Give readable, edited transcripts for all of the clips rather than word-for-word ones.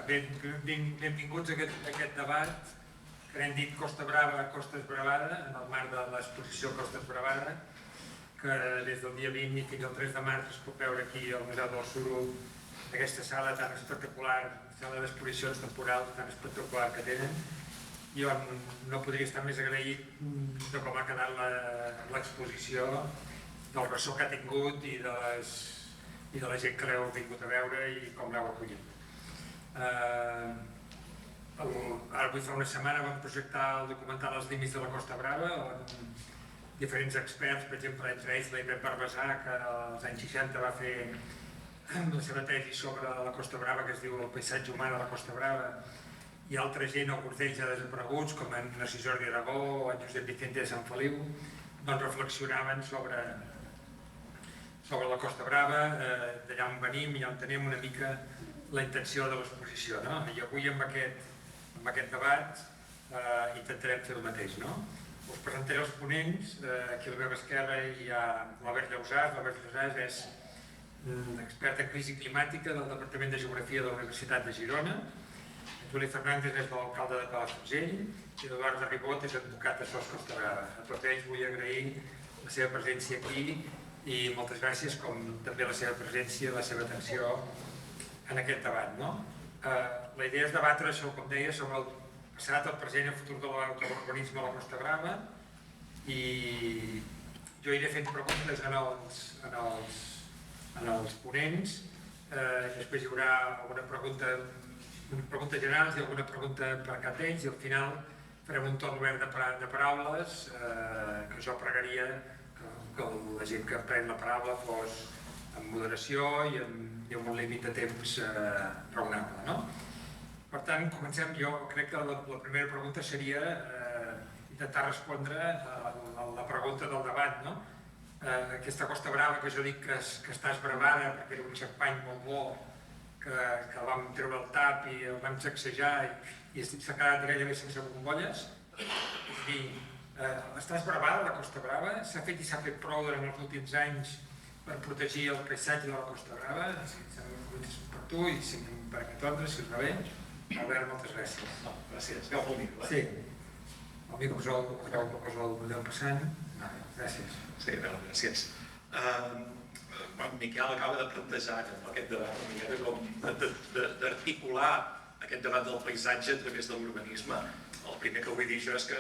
Benvinguts a aquest debat que n'hem dit Costa Brava, Costes Bravada, en el marc de l'exposició Costes Bravada, que des del dia 20 i fins al 3 de març es pot veure aquí al Museu del Suro, aquesta sala tan espectacular, sala d'exposicions temporals tan espectacular que tenen. Jo no podria estar més agraït de com ha quedat l'exposició, del ressò que ha tingut i de la gent que l'heu vingut a veure i com l'heu acollit. Ara fa una setmana vam projectar el documental Els límits de la Costa Brava, on diferents experts, per exemple, entre ells l'Ivet Barbasà, que als anys 60 va fer la seva tesi sobre la Costa Brava, que es diu El paisatge humà de la Costa Brava, i altra gent, alguns d'ells ja desapareguts, com en Narcís Jordi Aragó o en Josep Vicente de Sant Feliu, doncs reflexionaven sobre la Costa Brava, d'allà on venim i on tenim una mica la intenció de l'exposició. I avui amb aquest debat intentarem fer el mateix. Us presentaré els ponents. Aquí a la meva esquerra hi ha l'Albert Llausàs. L'Albert Llausàs és expert en crisi climàtica del Departament de Geografia de la Universitat de Girona. Juli Fernández és l'alcalde de Palafrugell i l'Eduard de Ribot és advocat de SOS Costa Brava. A tots ells vull agrair la seva presència aquí i moltes gràcies, com també la seva presència i la seva atenció en aquest debat. La idea és debatre, com deia, sobre el passat, el present i el futur de l'urbanisme a la Costa Brava, i jo iré fent preguntes en els ponents, després hi haurà alguna pregunta general i alguna pregunta per cap d'ells, i al final farem un torn obert de paraules, que jo pregaria que la gent que pren la paraula fos amb moderació i amb un límit de temps raonable. Per tant, comencem. Jo crec que la primera pregunta seria intentar respondre a la pregunta del debat. Aquesta Costa Brava que jo dic que està esbravada perquè era un xampany molt bo, que vam treure el tap i el vam sacsejar i s'ha quedat gairebé sense bombolles. És a dir, està esbravada la Costa Brava, s'ha fet i s'ha fet prou durant els últims anys per protegir el paisatge de la Costa Brava. Per tu i per aquest ordre, si us va bé. Albert, moltes gràcies. Gràcies. Agafo el micro. Sí. El micro us el podeu passant. Gràcies. Sí, gràcies. Miquel acaba de plantejar aquest debat, una miqueta com d'articular aquest debat del paisatge a través de l'urbanisme. El primer que vull dir jo és que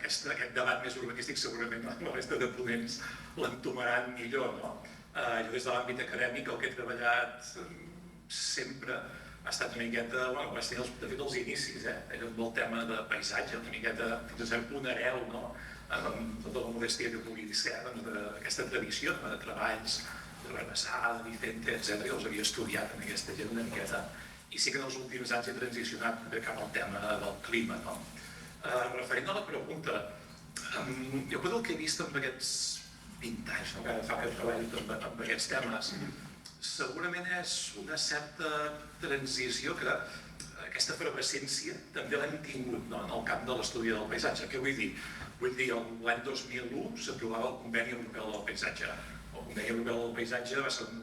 aquest debat més urbanístic segurament la resta de ponents l'entomaran millor. Jo des de l'àmbit acadèmic el que he treballat sempre ha estat una miqueta, va ser de fet els inicis, era un bon tema de paisatge, una miqueta fins a cert punt hereu, amb tota la modèstia que pugui ser d'aquesta tradició de treballs de Barbasà, de Vicente, etc. Jo els havia estudiat en aquesta gent una miqueta, i sí que en els últims anys he transicionat cap al tema del clima. Referent a la pregunta, jo el que he vist en aquests 20 anys que fa que treballo amb aquests temes, segurament és una certa transició que aquesta efervescència també l'hem tingut en el camp de l'estudi del paisatge. Què vull dir? Vull dir, l'any 2001 s'aprovava el Conveni Europeu del Paisatge. El Conveni Europeu del Paisatge va ser un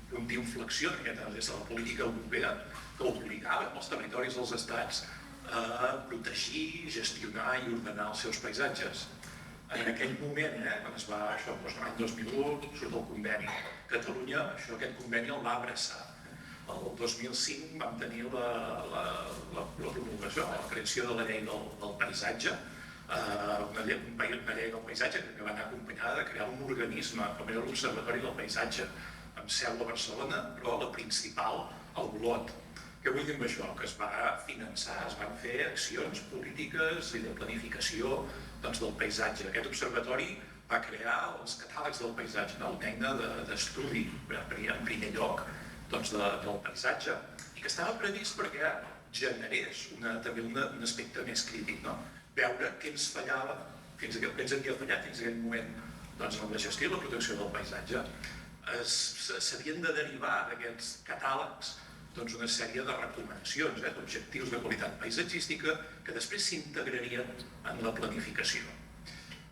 punt d'inflexió des de la política europea que obligava els territoris dels estats a protegir, gestionar i ordenar els seus paisatges. En aquell moment, quan es va, l'any 2001, surt el conveni. Catalunya, aquest conveni el va abraçar. El 2005 vam tenir la promulgació, la creació de la llei del paisatge, una llei del paisatge que va anar acompanyada de crear un organisme, com era l'Observatori del Paisatge, amb seu a Barcelona, però la principal, a Olot. Què vull dir amb això? Que es va finançar, es van fer accions polítiques i de planificació del paisatge. Aquest observatori va crear els catàlegs del paisatge, una eina d'estudi en primer lloc del paisatge, i que estava previst perquè generés també un aspecte més crític, veure què ens fallava, què ens havia fallat fins a aquell moment en la gestió i la protecció del paisatge. S'havien de derivar d'aquests catàlegs una sèrie de recomanacions, d'objectius de qualitat paisatgística que després s'integrarien en la planificació.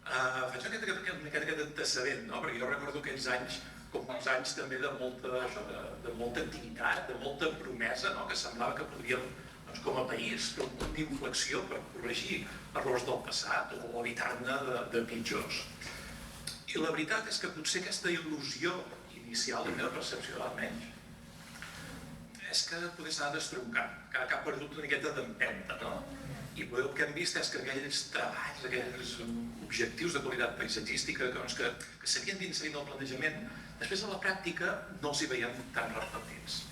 Faig aquest antecedent, perquè jo recordo aquells anys com uns anys també de molta activitat, de molta promesa, que semblava que podríem, com a país, fer un punt d'inflexió per corregir errors del passat o evitar-ne de pitjors. I la veritat és que potser aquesta il·lusió inicial, la meva percepció almenys, és que potser s'ha destroncant, que ha perdut una miqueta d'empenta, I el que hem vist és que aquells treballs, aquells objectius de qualitat paisatgística que s'havien d'inserir en el plantejament, després a la pràctica no els hi veiem tan reflectits.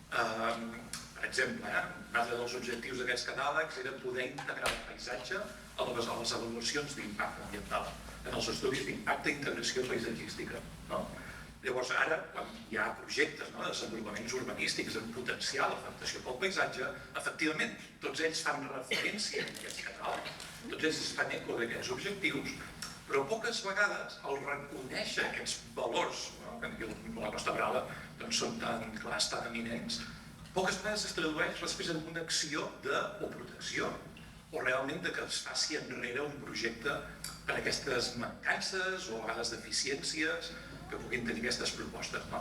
Per exemple, un dels objectius d'aquests catàlegs era poder integrar el paisatge a les avaluacions d'impacte ambiental, en els estudis d'impacte i integració paisatgística. Llavors, ara, quan hi ha projectes de desenvolupaments urbanístics amb potencial afectació pel paisatge, efectivament, tots ells fan referència a aquests catàlegs, tots ells es fan eco d'aquests objectius, però poques vegades el reconèixer aquests valors, que a la Costa Brava són tan clars, tan eminents, poques vegades es tradueix després en una acció de protecció, o realment que es faci enrere un projecte per aquestes mancances o a vegades deficiències que puguin tenir aquestes propostes. La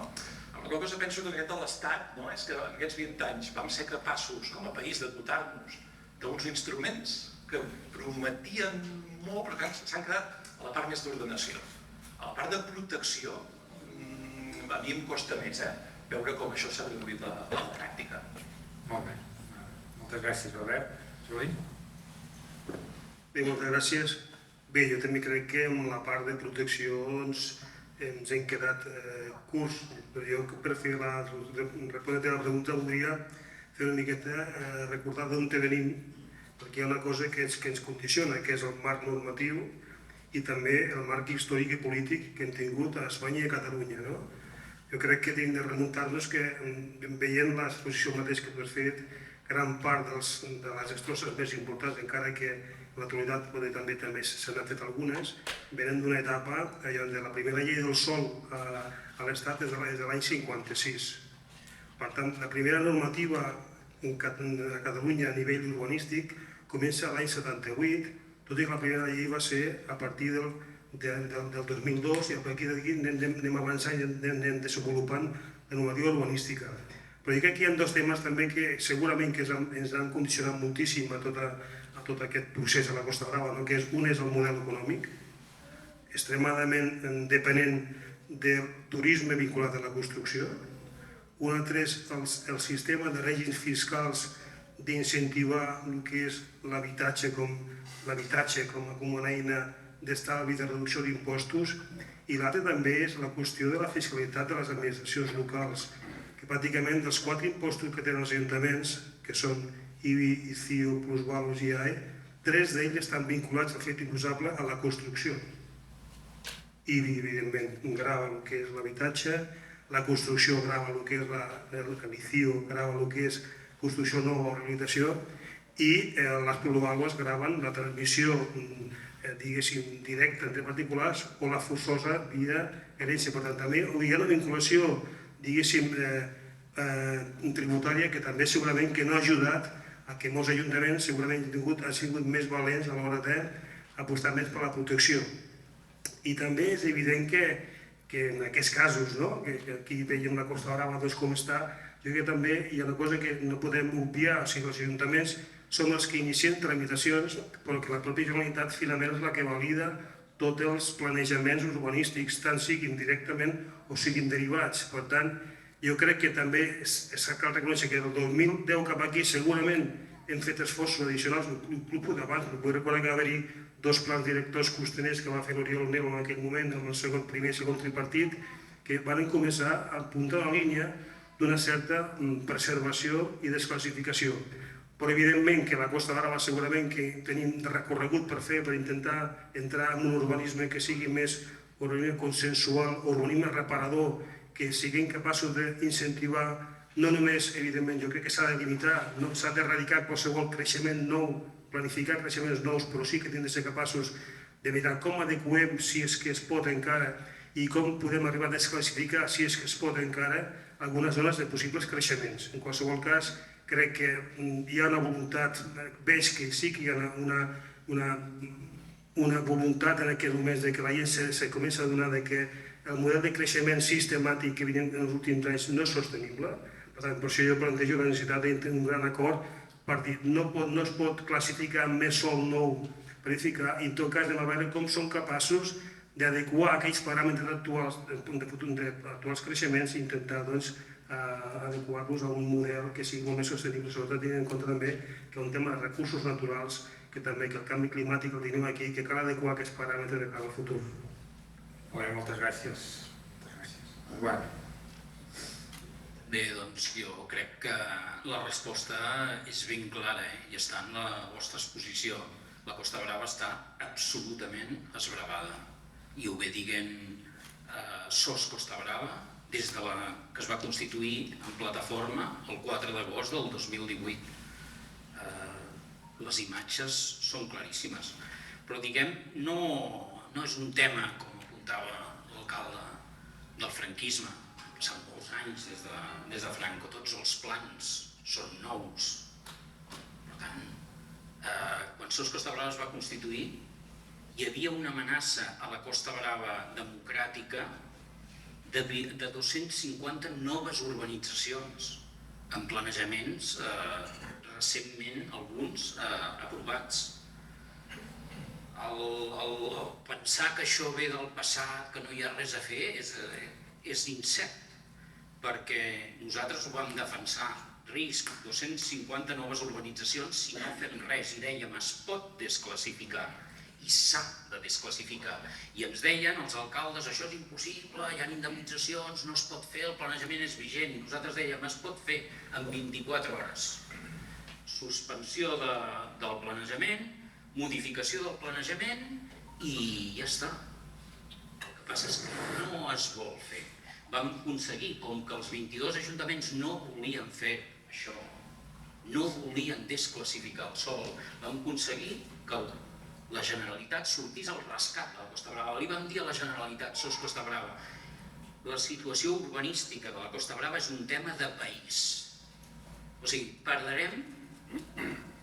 qual cosa penso que aquest de l'Estat és que en aquests 20 anys vam ser capaços com a país de dotar-nos d'uns instruments que prometien molt però que s'han quedat a la part més d'ordenació. A la part de protecció a mi em costa més veure com això s'ha traduït a la pràctica. Molt bé. Moltes gràcies, Albert. Juli? Bé, moltes gràcies. Bé, jo també crec que en la part de protecció ens hem quedat curts, però jo per respondre a la pregunta voldria fer una miqueta recordar d'on venim, perquè hi ha una cosa que ens condiciona, que és el marc normatiu i també el marc històric i polític que hem tingut a Espanya i a Catalunya. Jo crec que hem de remuntar-nos que, veient l'exposició mateix que tu has fet, gran part de les destrosses més importants, encara que en l'actualitat també se n'han fet algunes, venen d'una etapa de la primera llei del sòl a l'Estat des de l'any 56. Per tant, la primera normativa a Catalunya a nivell urbanístic comença l'any 78, tot i que la primera llei va ser a partir del 2002 i a partir d'aquí anem avançant i anem desenvolupant la normativa urbanística. Però jo crec que hi ha dos temes també que segurament ens han condicionat moltíssim a tot aquest procés a la Costa Brava, que un és el model econòmic, extremadament dependent del turisme vinculat a la construcció, un altre és el sistema de règims fiscals d'incentivar el que és l'habitatge com una eina d'estalvi de reducció d'impostos, i l'altre també és la qüestió de la fiscalitat de les administracions locals, que pràcticament dels 4 impostos que tenen els ajuntaments, que són IBI, CIO, plusvalos i IAE, 3 d'ells estan vinculats al fet imposable a la construcció. IBI, evidentment, grava el que és l'habitatge, la construcció grava el que és l'ICIO, grava el que és construcció nova o rehabilitació, i les plusvalos graven la transmissió diguéssim, directa entre particulars o la forçosa via herència. Per tant, també hi ha una vinculació, diguéssim, tributària que també segurament que no ha ajudat a que molts ajuntaments segurament han sigut més valents a l'hora d'apostar més per la protecció. I també és evident que en aquests casos, que aquí veiem la Costa Brava com està, jo crec que també hi ha una cosa que no podem obviar, o sigui, els ajuntaments són els que inicien tramitacions, però que la pròpia Generalitat finalment és la que valida tots els planejaments urbanístics, tant siguin directament o siguin derivats. Per tant, jo crec que també cal reconèixer que del 2010 cap aquí segurament hem fet esforços addicionals, el club d'abans, vull recordar que va haver-hi 2 plans directors costaners que va fer l'Oriol Nel en aquell moment, en el primer i segon tripartit, que van començar a apuntar la línia d'una certa preservació i desclassificació. Però evidentment que la Costa Brava segurament que tenim recorregut per fer, per intentar entrar en un urbanisme que sigui més urbanisme consensual, urbanisme reparador, que siguin capaços d'incentivar, no només, evidentment, jo crec que s'ha de limitar, s'ha d'erradicar qualsevol creixement nou, planificar creixements nous, però sí que hem de ser capaços de mirar com adequem, si és que es pot encara, i com podem arribar a desclassificar, si és que es pot encara, algunes zones de possibles creixements. En qualsevol cas, crec que hi ha una voluntat, veig que sí que hi ha una voluntat en aquests moments que la gent se comença a adonar que el model de creixement sistemàtic que venim en els últims anys no és sostenible. Per tant, per això jo plantejo la necessitat d'un gran acord per dir no es pot classificar més sòl nou per edificar i en tot cas anem a veure com som capaços d'adequar aquells paràmetres actuals d'actuals creixements i intentar adequar-los a un model que sigui molt més sostenible, sobretot tenint en compte també que un tema de recursos naturals, que també que el canvi climàtic el tenim aquí, que cal adequar aquests paràmetres de cara al futur. Molt bé, moltes gràcies. Eduard. Bé, doncs jo crec que la resposta és ben clara i està en la vostra exposició. La Costa Brava està absolutament esbravada. I ho ve dient SOS Costa Brava des de que es va constituir en plataforma el 4 d'agost del 2018. Les imatges són claríssimes, però diguem, no és un tema, com apuntava l'alcalde, del franquisme. Han passat molts anys des de Franco, tots els plans són nous. Per tant, quan SOS Costa Brava es va constituir, hi havia una amenaça a la Costa Brava democràtica de 250 noves urbanitzacions amb planejaments recentment alguns aprovats. El pensar que això ve del passat, que no hi ha res a fer, és incert, perquè nosaltres ho vam defensar. Risc, 250 noves urbanitzacions si no fem res, i dèiem, es pot desclassificar, i s'ha de desclassificar. I ens deien els alcaldes, això és impossible, hi ha indemnitzacions, no es pot fer, el planejament és vigent. Nosaltres dèiem, es pot fer en 24 hores. Suspensió del planejament, modificació del planejament i ja està. El que passa és que no es vol fer. Vam aconseguir, com que els 22 ajuntaments no volien fer això, no volien desclassificar el sòl, vam aconseguir que la Generalitat sortís al rescat de la Costa Brava. Li vam dir a la Generalitat, SOS Costa Brava, la situació urbanística de la Costa Brava és un tema de país. O sigui, perdrem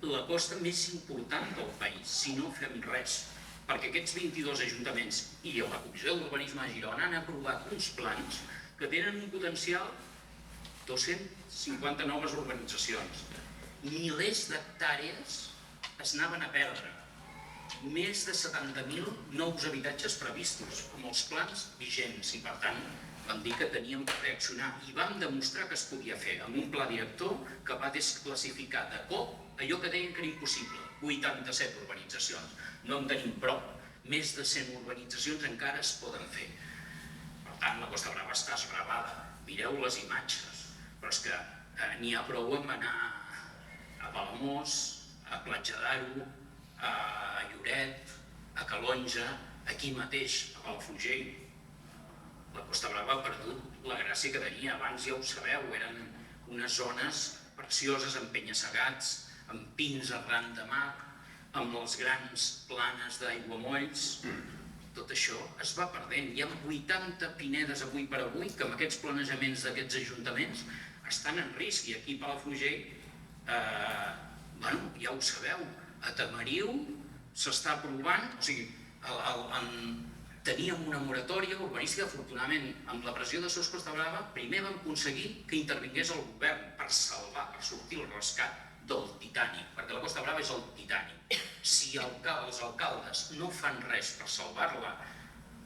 la costa més important del país si no fem res, perquè aquests 22 ajuntaments i la Comissió d'Urbanisme de Girona han aprovat uns plans que tenen un potencial 250 noves urbanitzacions. Milers d'hectàrees es anaven a perdre. Més de 70.000 nous habitatges previstos, amb els plans vigents, i per tant vam dir que teníem que reaccionar i vam demostrar que es podia fer amb un pla director que va desclassificar de cop allò que deien que era impossible, 87 urbanitzacions. No en tenim prou, més de 100 urbanitzacions encara es poden fer. Per tant, la Costa Brava està esbravada, mireu les imatges, però és que n'hi ha prou amb anar a Palamós, a Platja d'Aro, a Lloret, a Calonja, aquí mateix, a Palafrugell. La Costa Brava ha perdut la gràcia que tenia, abans ja ho sabeu, eren unes zones precioses amb penya-segats, amb pins arran de mar, amb les grans planes d'aiguamolls. Tot això es va perdent. Hi ha 80 pinedes avui per avui que amb aquests planejaments d'aquests ajuntaments estan en risc. I aquí a Palafrugell, ja ho sabeu, a Tamariu s'està aprovant, o sigui, teníem una moratòria urbanística, afortunadament, amb la pressió de SOS Costa Brava, primer vam aconseguir que intervingués el govern per salvar, per sortir el rescat del Titanic, perquè la Costa Brava és el Titanic. Si els alcaldes no fan res per salvar-la,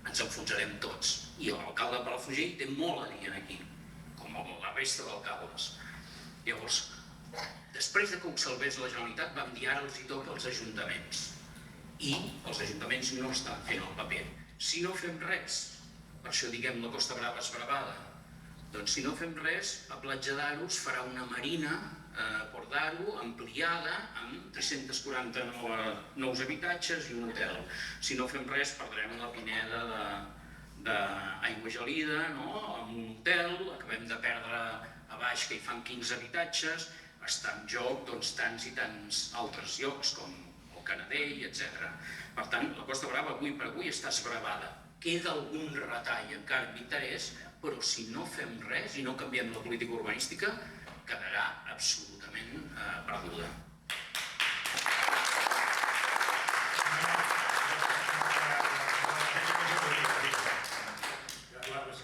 ens enfonsarem tots. I l'alcalde de Palafrugell té molt a dir aquí, com la resta d'alcaldes. Llavors, després que ho salvés la Generalitat, vam dir ara els hi toca als ajuntaments. I els ajuntaments no estan fent el paper. Si no fem res, per això diguem la Costa Brava esbravada, doncs si no fem res, a Platja d'Aro es farà una marina a Port d'Aro ampliada amb 340 nous habitatges i un hotel. Si no fem res, perdrem la Pineda d'Aigua Gelida, amb un hotel, acabem de perdre a baix que hi fan 15 habitatges, està en joc tants i tants altres llocs com el Canadell, etc. Per tant, la Costa Brava avui per avui està esbravada. Queda algun retall encara amb interès, però si no fem res i no canviem la política urbanística, quedarà absolutament perduda.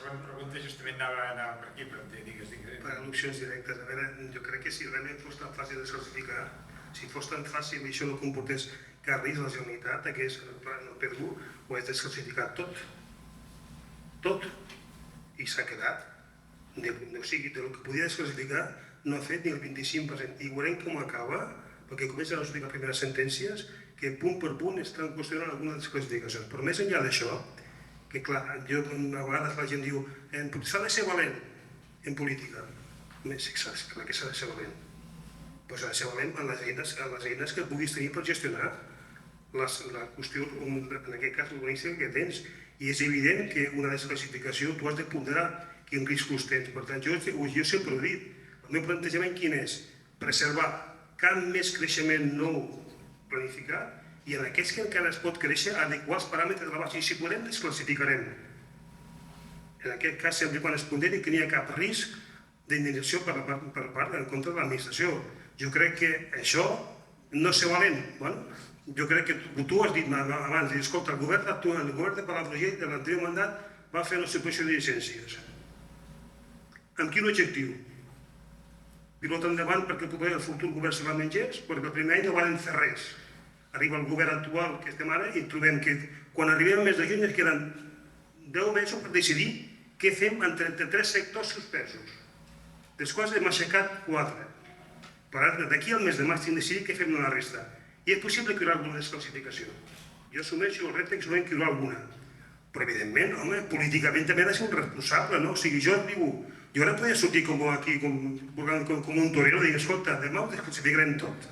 segona pregunta justament anava per aquí, però digues. Per al·lusions directes. A veure, jo crec que si realment fos tan fàcil de desclassificar, si fos tan fàcil i això no comportés cap risc a la Generalitat, hagués perdut o hagués desclassificat tot. Tot. I s'ha quedat. O sigui, del que podia desclassificar no ha fet ni el 25%. I veurem com acaba, perquè comencen a sortir les primeres sentències, que punt per punt estan qüestionant algunes desclassificacions. Però més enllà d'això, que clar, a vegades la gent diu s'ha de ser valent en política. Sí, clar que s'ha de ser valent. Però s'ha de ser valent en les eines que puguis tenir per gestionar la qüestió, en aquest cas, urbanística que tens. I és evident que una desclassificació tu has de ponderar quins riscos tens. Per tant, jo sempre ho he dit, el meu plantejament quin és? Preservar cap més creixement nou planificat i en aquests que encara es pot créixer adequar els paràmetres de la base. I si podem, desclassificarem. En aquest cas, sempre quan es ponderi que no hi ha cap risc d'indemnització per part en contra de l'administració. Jo crec que això no és ser valent. Jo crec que tu has dit abans, escolta, el govern de Palafrugell de l'anterior mandat va fer una supressió de llicències. Amb quin objectiu? Pilota endavant perquè el futur govern se la mengés, perquè el primer any no van fer res. Arriba el govern actual que estem ara i trobem que quan arribem al mes de juny ens queden 10 mesos per decidir què fem amb 33 sectors suspesos, dels quals hem aixecat 4. Però d'aquí al mes de maig hem de decidir què fem amb la resta. I és possible crear alguna desclassificació. Jo assumeixo el repte que solem crear alguna. Però evidentment, home, políticament també ha de ser un responsable, no? O sigui, jo ara podria sortir aquí com un torero i dir, escolta, demà ho desclassificarem tot.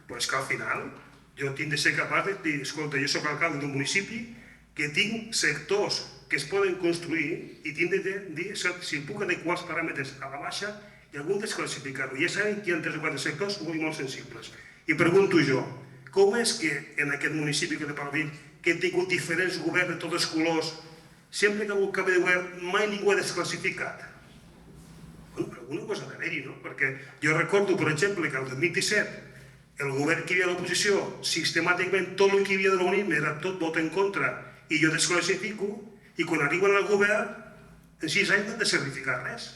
Però és que al final jo tinc de ser capaç de dir, escolta, jo soc alcalde d'un municipi que tinc sectors que es poden construir i tinc de dir si puc adequar els paràmetres a la baixa i algun desclassificar-ho. Ja saben que hi ha 3 o 4 sectors molt sensibles. I pregunto jo, com és que en aquest municipi que de Palafrugell, que he tingut diferents governs de tots els colors, sempre que ha hagut canvi de govern mai ningú ha desclassificat? Alguna cosa ha d'haver-hi, no? Perquè jo recordo, per exemple, que el 2017 el govern que hi havia a l'oposició, sistemàticament tot el que hi havia de l'urbanisme era tot vot en contra i jo desclassifico, i quan arriben al govern, en 6 anys no han de certificar res.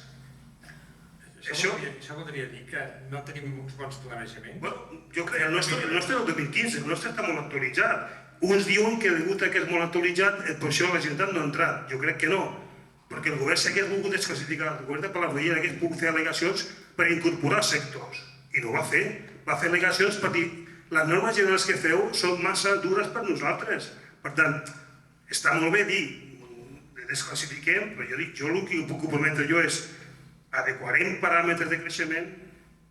Això voldria dir que no tenim uns bons planejaments? Jo crec que el nostre del 2015, el nostre està molt actualitzat. Uns diuen que degut a que és molt actualitzat, per això la Generalitat no ha entrat. Jo crec que no, perquè el govern s'hagués volgut desclassificar, el govern de Palafrugell hagués pogut fer al·legacions per incorporar sectors, i no ho va fer. Va fer al·legacions per dir les normes generals que feu són massa dures per nosaltres. Per tant, està molt bé dir desclassifiquem, però jo dic, jo el que puc comprometre jo és adequarem paràmetres de creixement,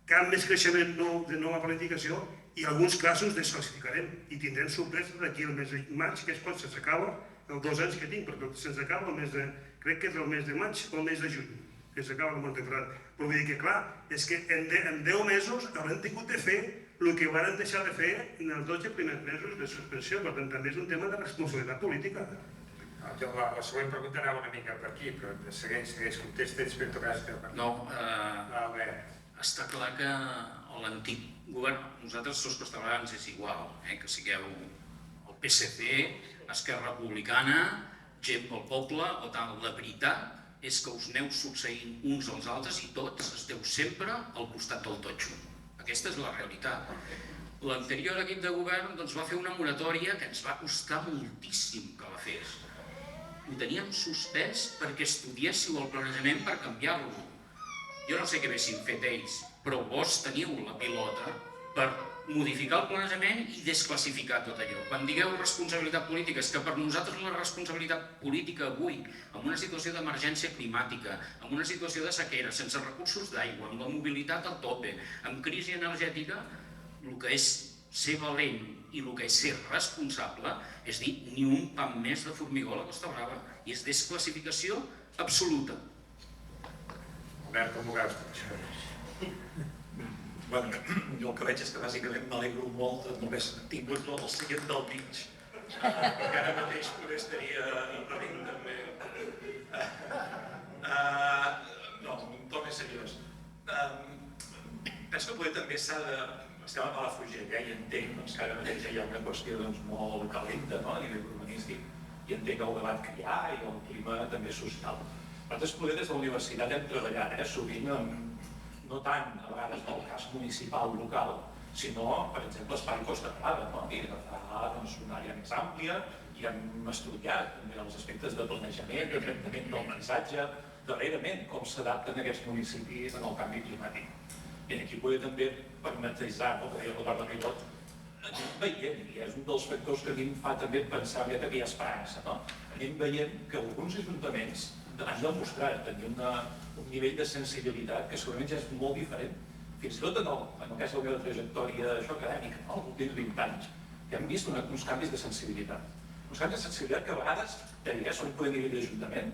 cap més creixement de nova planificació i en alguns casos desclassificarem i tindrem sorpreses d'aquí al mes de maig, que és quan se'ns acaba els 2 anys que tinc, perquè se'ns acaba el mes de, crec que és el mes de maig o el mes de juny, que s'acaba el mandat temporal. Però vull dir que clar, és que en 10 mesos haurem tingut de fer el que varen deixar de fer en els 12 primers mesos de suspensió, per tant també és un tema de responsabilitat política. La següent pregunta anava una mica per aquí, però segueix, contesta i després tocaràs que per aquí. No, està clar que l'antic govern, nosaltres els costabrans és igual, que sigueu el PSC, Esquerra Republicana, gent pel poble o tal. La veritat és que us aneu succeint uns als altres i tots esteu sempre al costat del totxo. Aquesta és la realitat. L'anterior equip de govern va fer una moratòria que ens va costar moltíssim que la fes. Ho teníem suspès perquè estudiéssiu el planejament per canviar-lo. Jo no sé què haguessin fet ells, però vos teniu la pilota per modificar el planejament i desclassificar tot allò. Quan digueu responsabilitat política, és que per nosaltres la responsabilitat política avui, en una situació d'emergència climàtica, en una situació de sequera, sense recursos d'aigua, amb la mobilitat al tope, amb crisi energètica, el que és ser valent i el que és ser responsable és dir ni un pam més de formigó a la Costa Brava i és desclassificació absoluta. Albert, com ho veus? Bueno, jo el que veig és que bàsicament m'alegro molt de només tingut tot el seient del mig, perquè ara mateix poder estaria venint també. No, un to més seriós. Penso que poder també s'ha de... Estem a Palafrugell, i entenc que ara mateix hi ha una qüestió molt calenta a nivell urbanístic i entenc el debat que hi ha i el clima també social. Nosaltres poder des de la universitat hem treballat sovint no tant a vegades en el cas municipal local, sinó, per exemple, Espai Costa Brava, no? I agafar una àrea més àmplia i hem estudiat també els aspectes de planejament, de tractament del paisatge, darrerament com s'adapten aquests municipis en el canvi climàtic. I aquí poder també parametritzar, no? Que deia l'Eduard de Ribot, anem veient, i és un dels factors que a mi em fa també pensar que hi ha esperança, no? Anem veient que alguns ajuntaments han demostrat tenir un nivell de sensibilitat que segurament ja és molt diferent. Fins i tot en el cas de la meva trajectòria acadèmica, els últims 20 anys, que hem vist uns canvis de sensibilitat. Uns canvis de sensibilitat que a vegades, són a nivell d'Ajuntament,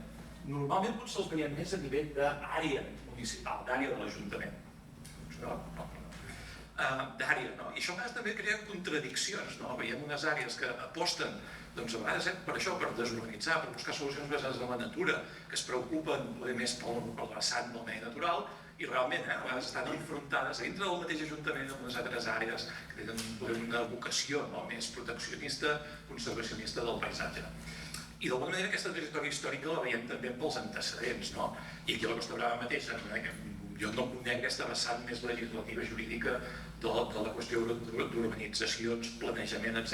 normalment potser els veiem més a nivell d'àrea municipal, d'àrea de l'Ajuntament. D'àrea, no? I això a vegades també crea contradiccions, no? Veiem unes àrees que aposten, doncs a vegades per això, per desurbanitzar, per buscar solucions basades en la natura, que es preocupen més pel vessant del medi natural, i realment a vegades estan enfrontades dintre del mateix ajuntament amb unes altres àrees que tenen una vocació més proteccionista, conservacionista del paisatge. I d'alguna manera aquesta trajectòria històrica la veiem també pels antecedents, no? I aquí a la Costa Brava mateixa, jo no conec aquesta vessant més legislativa jurídica de la qüestió d'urbanitzacions, planejament, etc.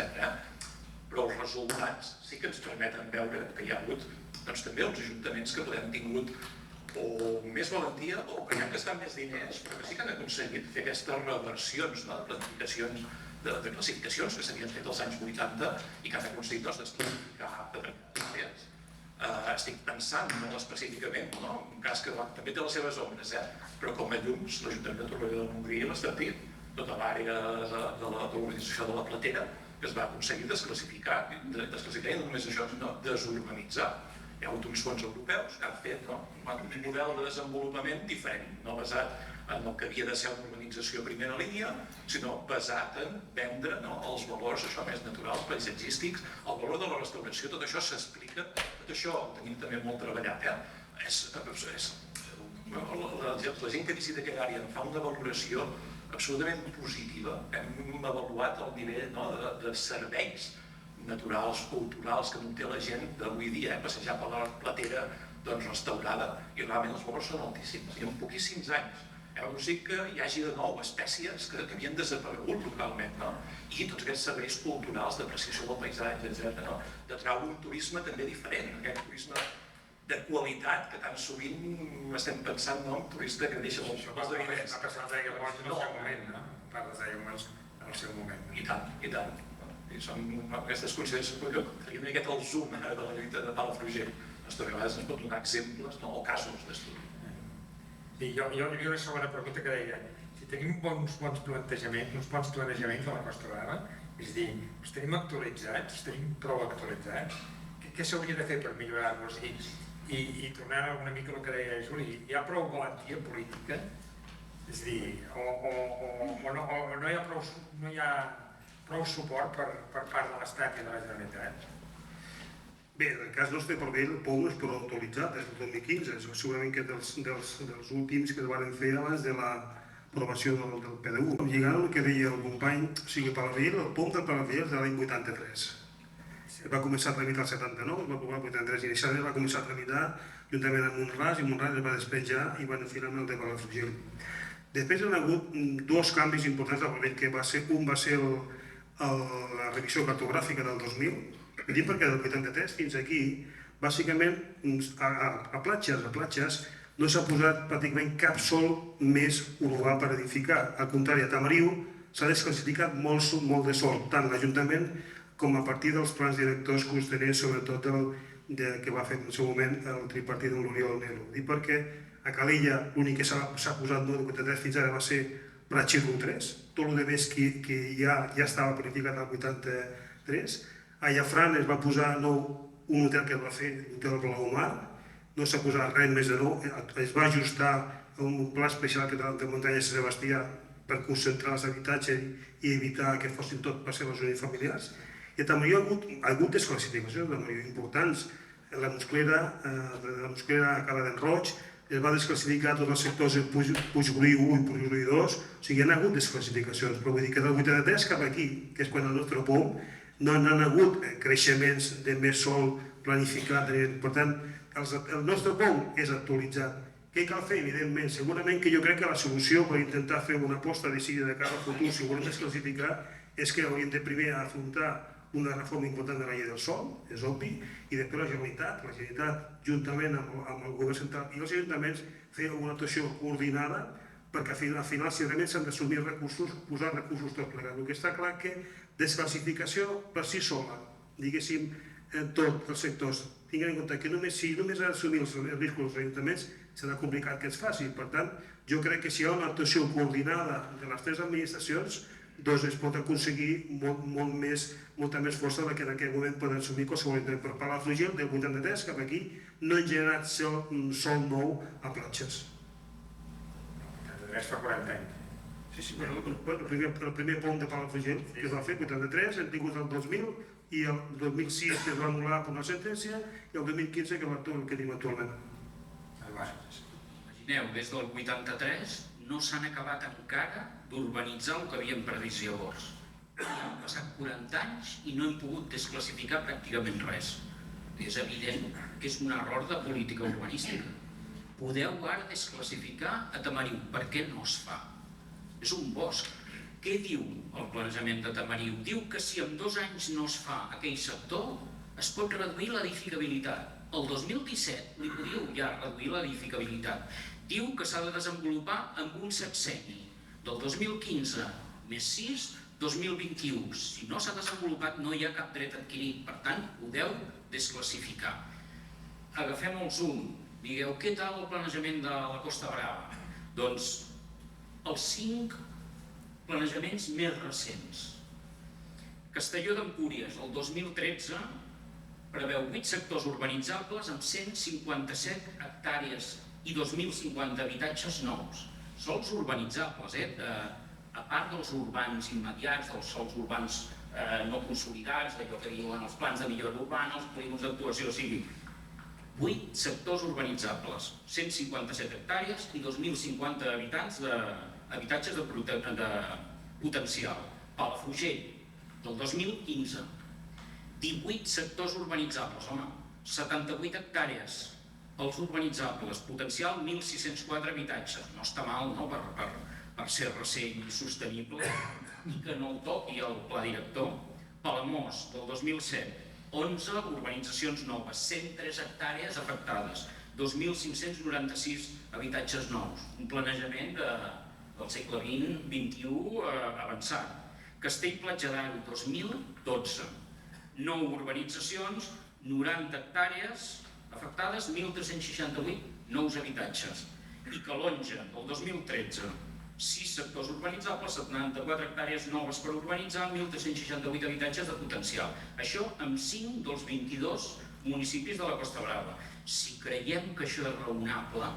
Però els resultats sí que ens permeten veure que hi ha hagut també els ajuntaments que han tingut o més valentia o que hi han gastat més diners, però que sí que han aconseguit fer aquestes reversions de planificacions, de classificacions que s'havien fet als anys 80 i que han aconseguit desclassificar determinades àrees. Estic pensant molt específicament, un cas que també té les seves ombres, però com a llums, l'Ajuntament de Torroella de Montgrí i l'Estartit, tota l'àrea de l'urbanització de la Platera, que es va aconseguir desclassificar, i no només això, sinó desurbanitzar. Hi ha hagut uns fons europeus que han fet un model de desenvolupament diferent, no basat en el que havia de ser una urbanització a primera línia, sinó basat en vendre els valors més naturals, paisatgístics, el valor de la restauració, tot això s'explica, tot això ho tenim també molt treballat. La gent que visita aquella àrea en fa una valoració absolutament positiva. Hem avaluat el nivell de serveis naturals, culturals, que no té la gent d'avui dia, passejar per la Platera restaurada, i realment els valors són altíssims, i en poquíssims anys hem aconseguit que hi hagi de nou espècies que havien desaparegut localment, i tots aquests serveis culturals d'apreciació del paisatge, etc., de treure un turisme també diferent, aquest turisme de qualitat que tan sovint estem pensant en un turista que deixa els esdeveniments. Va passar els aiguamolls en el seu moment, no? Parles d'aiguamolls en el seu moment. I tant, i tant. Són aquestes consideracions que faríem una miqueta el zoom de la lluita de Palafrugell. A vegades ens pot donar exemples o casos d'estudi. Jo hi havia una segona pregunta que deia, si tenim uns bons planejaments a la Costa Brava, és a dir, els tenim actualitzats, els tenim prou actualitzats, què s'hauria de fer per millorar-los? I tornant una mica al que deia Juli, hi ha prou valentia política? És a dir, o no hi ha prou suport per part de l'Estat i de la Generalitat? Bé, en el cas nostre, per bé, el POU no és prou actualitzat, és del 2015, segurament que dels últims que es van fer abans de l'aprovació del PDU. Lligant el que deia el company, o sigui, el POU del Palafrugell és de l'any 83. Es va començar a tramitar el 79, es va aprovar el 83, inicialment va començar a tramitar juntament amb Montràs, i Montràs es va despenjar i van finalment el de Palafrugell. Després hi ha hagut dos canvis importants del Palafrugell, que un va ser la revisió cartogràfica del 2000, dic perquè del 83 fins aquí, bàsicament a platges no s'ha posat pràcticament cap sòl més urbà per edificar. Al contrari, a Tamariu s'ha desclassificat molt de sòl, tant l'Ajuntament com a partir dels plans directors costaners, sobretot que va fer en el seu moment el tripartit de l'Oriol Nero. Dic perquè a Calella l'únic que s'ha posat del 83 fins ara va ser Pratxirro 3, tot el més que ja estava planificat al 83. A Llafran es va posar nou un hotel que es va fer, l'hotel Blaumar, no s'ha posat res més de nou, es va ajustar a un pla especial de muntanya de Sant Sebastià per concentrar els habitatges i evitar que fossin tot per ser les unifamiliars. I també hi ha hagut desclassificacions importants. La Musclera, a Cala d'en Roig, es va desclassificar tots els sectors de Puigolí 1 i Puigolí 2, o sigui, hi ha hagut desclassificacions, però vull dir que del 83 cap aquí, que és quan el nostre POU, no han hagut creixements de més sòl planificat. Per tant, el nostre POM és actualitzat. Què cal fer? Evidentment, segurament que jo crec que la solució per intentar fer una aposta decidida de cara al futur, si volem desclassificar, és que hauríem de primer afrontar una reforma important de la llei del sòl, és obvi, i després la Generalitat, juntament amb el govern central i els ajuntaments, fer una actuació coordinada perquè al final si realment s'han d'assumir recursos, posar recursos tot plegat. El que està clar que desclassificació per si sola, diguéssim, en tots els sectors, tinguin en compte que si només ha d'assumir els riscos dels ajuntaments serà complicat que es faci. Per tant, jo crec que si hi ha una actuació coordinada de les tres administracions, doncs es pot aconseguir molta més força del que en aquell moment poden assumir qualsevol ajuntament. Per Palafrugell, del 83 cap aquí, no han generat sol nou a platges. El 83 fa 40 anys. El primer pont de Palafrugell que es va fer, 83, hem tingut el 2000 i el 2006 que es va anul·lar per una sentència i el 2015 que va el que tenim actualment. Imagineu, des del 83 no s'han acabat encara d'urbanitzar el que havíem previst llavors. Han passat 40 anys i no hem pogut desclassificar pràcticament res. És evident que és un error de política urbanística. Podeu ara desclassificar a Tamariu. Per què no es fa? És un bosc. Què diu el planejament de Tamariu? Diu que si en 2 anys no es fa aquell sector, es pot reduir l'edificabilitat. El 2017 li podíeu ja reduir l'edificabilitat. Diu que s'ha de desenvolupar amb un sexenni. Del 2015 més 6, 2021. Si no s'ha desenvolupat no hi ha cap dret adquirit. Per tant, podeu desclassificar. Agafem el zoom. Digueu, què tal el planejament de la Costa Brava? Doncs els 5 planejaments més recents. Castelló d'Empúries, el 2013, preveu 8 sectors urbanitzables amb 157 hectàrees i 2.050 habitatges nous. Sols urbanitzables, a part dels urbans immediats, dels sols urbans no consolidats, d'allò que diuen els plans de millora urbana, els polígons d'actuació, o sigui, 8 sectors urbanitzables, 157 hectàrees i 2.050 habitatges de potencial. Palafrugell, del 2015, 18 sectors urbanitzables, 78 hectàrees, els urbanitzables, potencial 1.604 habitatges. No està mal, no?, per ser recent i sostenible i que no ho toqui el pla director. Palamós, del 2007, 11 urbanitzacions noves, 103 hectàrees afectades, 2.596 habitatges nous. Un planejament del segle XX-XXI avançat. Castell-Platja d'Aro, 2012, 9 urbanitzacions, 90 hectàrees afectades, 1.368 nous habitatges. I Calonja, del 2013, 6 sectors urbanitzables, 74 hectàrees noves per urbanitzar, 1.368 habitatges de potencial. Això amb 5 dels 22 municipis de la Costa Brava. Si creiem que això és raonable,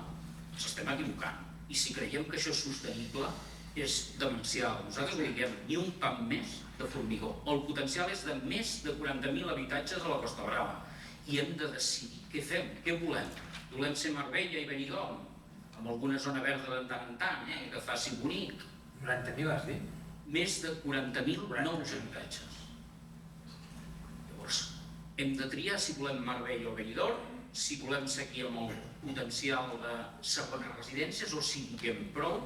s'estem equivocant. I si creiem que això és sostenible, és demencial. Nosaltres ho diguem, ni un pam més de formigó. El potencial és de més de 40.000 habitatges a la Costa Brava. I hem de decidir què fem, què volem. Volem ser Marbella i Benidorm, amb alguna zona verda de tant en tant, que faci bonic. 90.000 has dit? Més de 40.000 nous habitatges. Llavors, hem de triar si volem Marbella o Benidorm, si volem seguir amb el potencial de segones residències o si diguem prou,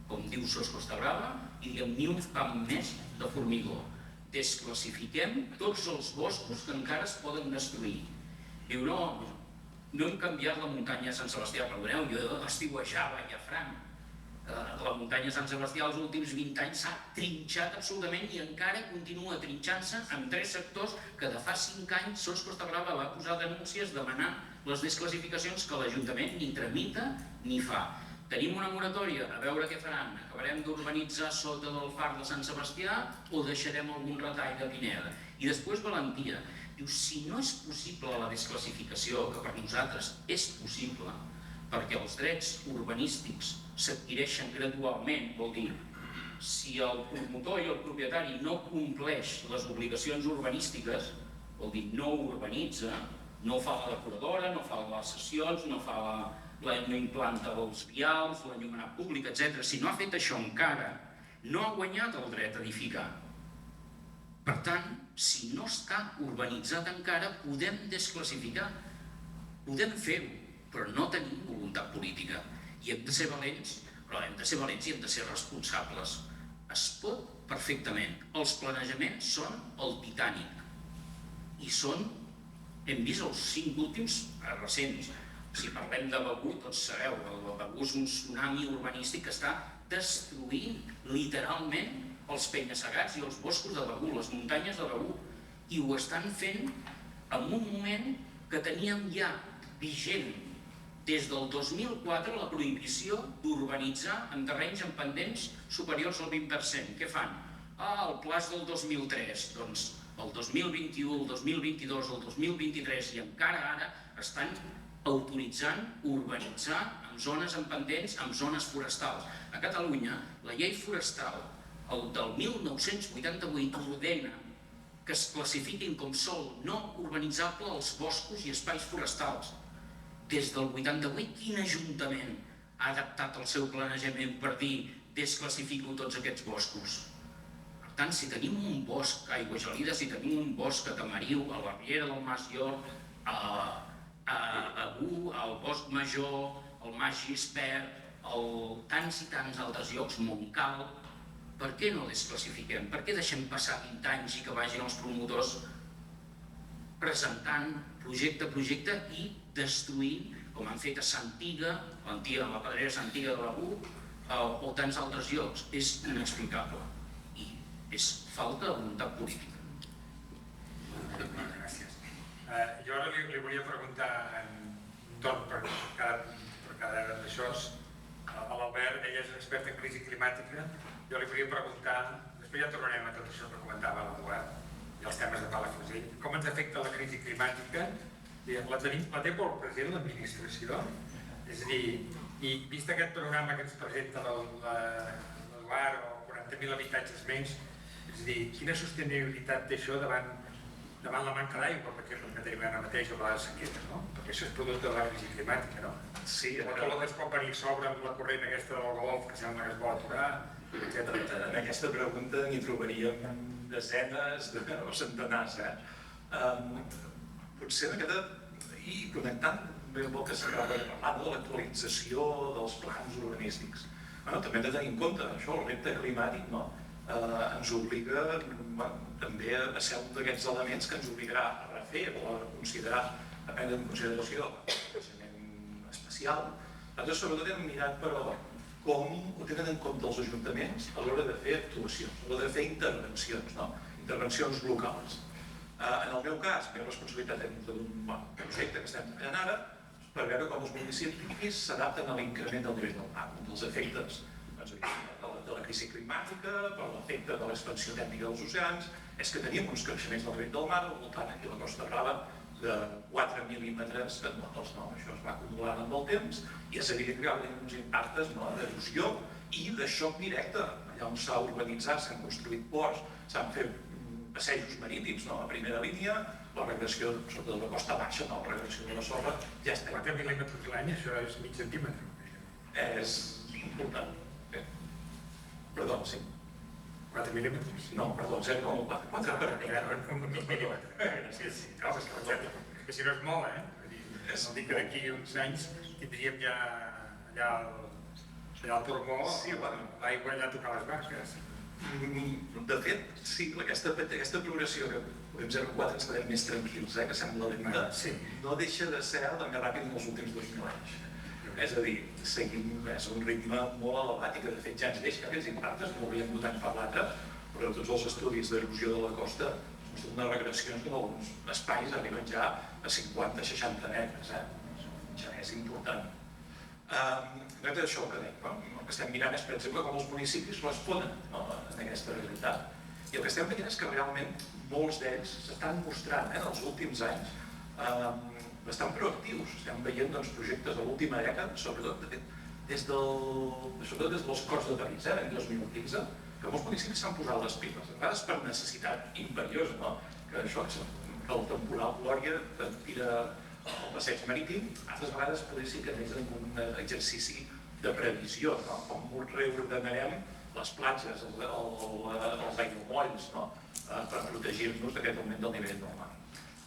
com diu SOS Costa Brava, i diguem ni un pam més de formigó. Desclassifiquem tots els boscos que encara es poden destruir. Diu, no hem canviat la muntanya de Sant Sebastià, perdoneu, jo estiuejava a Llafranc. La muntanya de Sant Sebastià els últims 20 anys s'ha trinxat absolutament i encara continua trinxant-se amb 3 sectors que de fa 5 anys SOS Costa Brava va posar denúncies demanant les desclassificacions que l'Ajuntament ni tramita ni fa. Tenim una moratòria, a veure què faran. Acabarem d'urbanitzar sota del far de Sant Sebastià o deixarem algun retall de Pineda? I després valentia. Diu, si no és possible la desclassificació, que per nosaltres és possible, perquè els drets urbanístics s'adquireixen gradualment, vol dir, si el promotor i el propietari no compleix les obligacions urbanístiques, vol dir, no urbanitza, no fa la depuradora, no fa les sessions, no implanta els vials, l'enllumenat públic, etc. Si no ha fet això encara, no ha guanyat el dret a edificar. Per tant, si no està urbanitzat encara, podem desclassificar. Podem fer-ho, però no tenim voluntat política. I hem de ser valents, però hem de ser valents i hem de ser responsables. Es pot perfectament. Els planejaments són el Titànic. I són, hem vist els 5 últims recents. Si parlem de Begur, tots sabeu, el Begur és un tsunami urbanístic que està destruint literalment els penya-segats i els boscos de Begur, les muntanyes de Begur. I ho estan fent en un moment que teníem ja vigent des del 2004 la prohibició d'urbanitzar en terrenys amb pendents superiors al 20%. Què fan? El pla és del 2003. Doncs el 2021, el 2022, el 2023 i encara ara estan autoritzant urbanitzar en zones amb pendents, en zones forestals. A Catalunya, la llei forestal, el del 1988, ordena que es classifiquin com sòl no urbanitzable els boscos i espais forestals. Des del 88, quin ajuntament ha adaptat el seu planejament per dir desclassifico tots aquests boscos? Per tant, si tenim un bosc a Aiguagelida, si tenim un bosc a Tamariu, a la Riera del Mas Llor, a Begur, al Bosc Major, al Mas Gispert, tants i tants altres llocs, Montcal, per què no desclassifiquem? Per què deixem passar 20 anys i que vagin els promotors presentant projecte a projecte i destruint, com han fet a Santiga, la pedrera Santiga de Begur, o tants altres llocs? És inexplicable i és falta de voluntat política. Gràcies. Jo ara li volia preguntar en torn per cada d'això. L'Albert, ell és expert en crisi climàtica. Jo li volia preguntar, després ja tornarem a tot això que comentava l'Eduard i els temes de Palafrugell, com ens afecta la crisi climàtica? La té pel president de l'administració? És a dir, i vist aquest programa que ens presenta l'Eduard, o 40.000 habitatges menys, és a dir, quina sostenibilitat té això davant la manca d'aigua, perquè és el que tenim ara mateix, o la sequera, no? Perquè això és producte de la crisi climàtica, no? Sí, tot el que es pot venir sobre amb la corrent aquesta del Golf, que sembla que es vol aturar, etc. En aquesta pregunta n'hi trobaríem desenes o centenars. Potser i connectant bé amb el que s'acaba de parlar de l'actualització dels plans urbanístics. També hem de tenir en compte això, el repte climàtic ens obliga també a ser un d'aquests elements que ens obligarà a refer o a considerar, a prendre en consideració el creixement espacial. Nosaltres sobretot hem mirat, però, com ho tenen en compte els ajuntaments a l'hora de fer actuacions, a l'hora de fer intervencions locals. En el meu cas, la meva responsabilitat d'un projecte que estem treballant ara per veure com els municipis s'adapten a l'increment del nivell del mar, dels efectes de la crisi climàtica, per l'efecte de l'expansió tèrmica dels oceans, és que tenim uns creixements del nivell del mar al voltant aquí a la Costa Brava de 4 mil·límetres anuals. Això es va acumulant amb el temps i és evident que hi ha uns impactes d'erosió i de xoc directe. Allà on s'ha urbanitzat, s'han construït ports, s'han fet passejos marítims a primera línia, la regressió, sobretot de la costa baixa, la regressió de la sorra, ja està. 4 mil·límetres l'any, això és mig centímetre. És important. Perdó, sí. 4 mil·límetres? No, perdó, 0,4. 4 per Un mig mil·límetre. Sí, que si no és molt, no dic que d'aquí uns anys tindríem ja allà el pulmó, l'aigua allà a tocar les barques. De fet, sí, aquesta progressió que podem 0,4 ens quedem més tranquils, que sembla lenta, no deixa de ser la més ràpida dels últims 2.000 anys. És a dir, seguim a un ritme molt elevat i que de fet ja ens deixa aquests impactes, no hauríem votat per l'altre, però tots els estudis d'erosió de la costa són unes regressions que en alguns espais arriben ja a 50-60 metres, ja és important. No és això que dèiem, el que estem mirant és, per exemple, com els municipis responen a aquesta realitat. I el que estem veient és que realment molts d'ells s'estan mostrant en els últims anys bastant proactius. Estem veient projectes de l'última dècada, sobretot des dels Corts de París, l'any 2015, que molts municipis s'han posat les piles, a vegades per necessitat imperiosa, que això, que el temporal Glòria tira el passeig marítim, altres vegades potser sí que necessiten un exercici de previsió, com reordenarem les platges, els aiguamolls, per protegir-nos d'aquest augment del nivell del mar.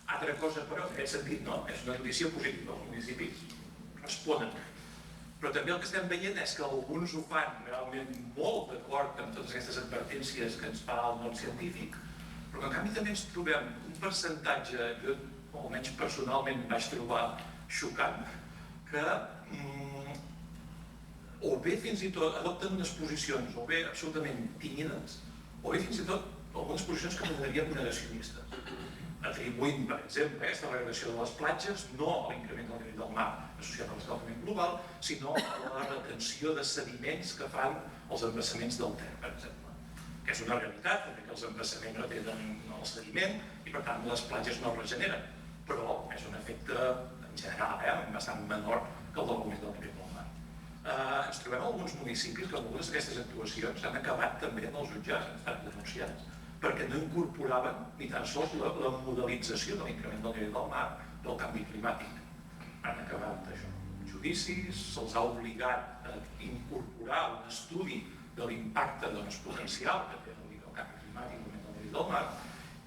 Altra cosa, però, en aquest sentit, no, és una notícia positiva, els municipis responen. Però també el que estem veient és que alguns ho fan realment molt d'acord amb totes aquestes advertències que ens fa el món científic, però que en canvi també ens trobem un percentatge, jo almenys personalment vaig trobar xocant, que o bé fins i tot adopten unes posicions o bé absolutament tímides, o bé fins i tot algunes posicions que m'agradarien negacionistes, atribuint, per exemple, aquesta regressió de les platges no a l'increment del nivell del mar associat a l'escalfament global, sinó a la retenció de sediments que fan els embassaments del Ter, per exemple. Que és una realitat, també que els embassaments retenen el sediment i per tant les platges no es regeneren, però és un efecte en general, bastant menor que el del augment del nivell del mar. Ens trobem alguns municipis que algunes d'aquestes actuacions han acabat també en els jutjats, han estat denunciats, perquè no incorporaven ni tan sols la modelització de l'increment del nivell del mar del canvi climàtic. Han acabat això. Judicis, se'ls ha obligat a incorporar un estudi de l'impacte potencial que té el canvi climàtic del nivell del mar,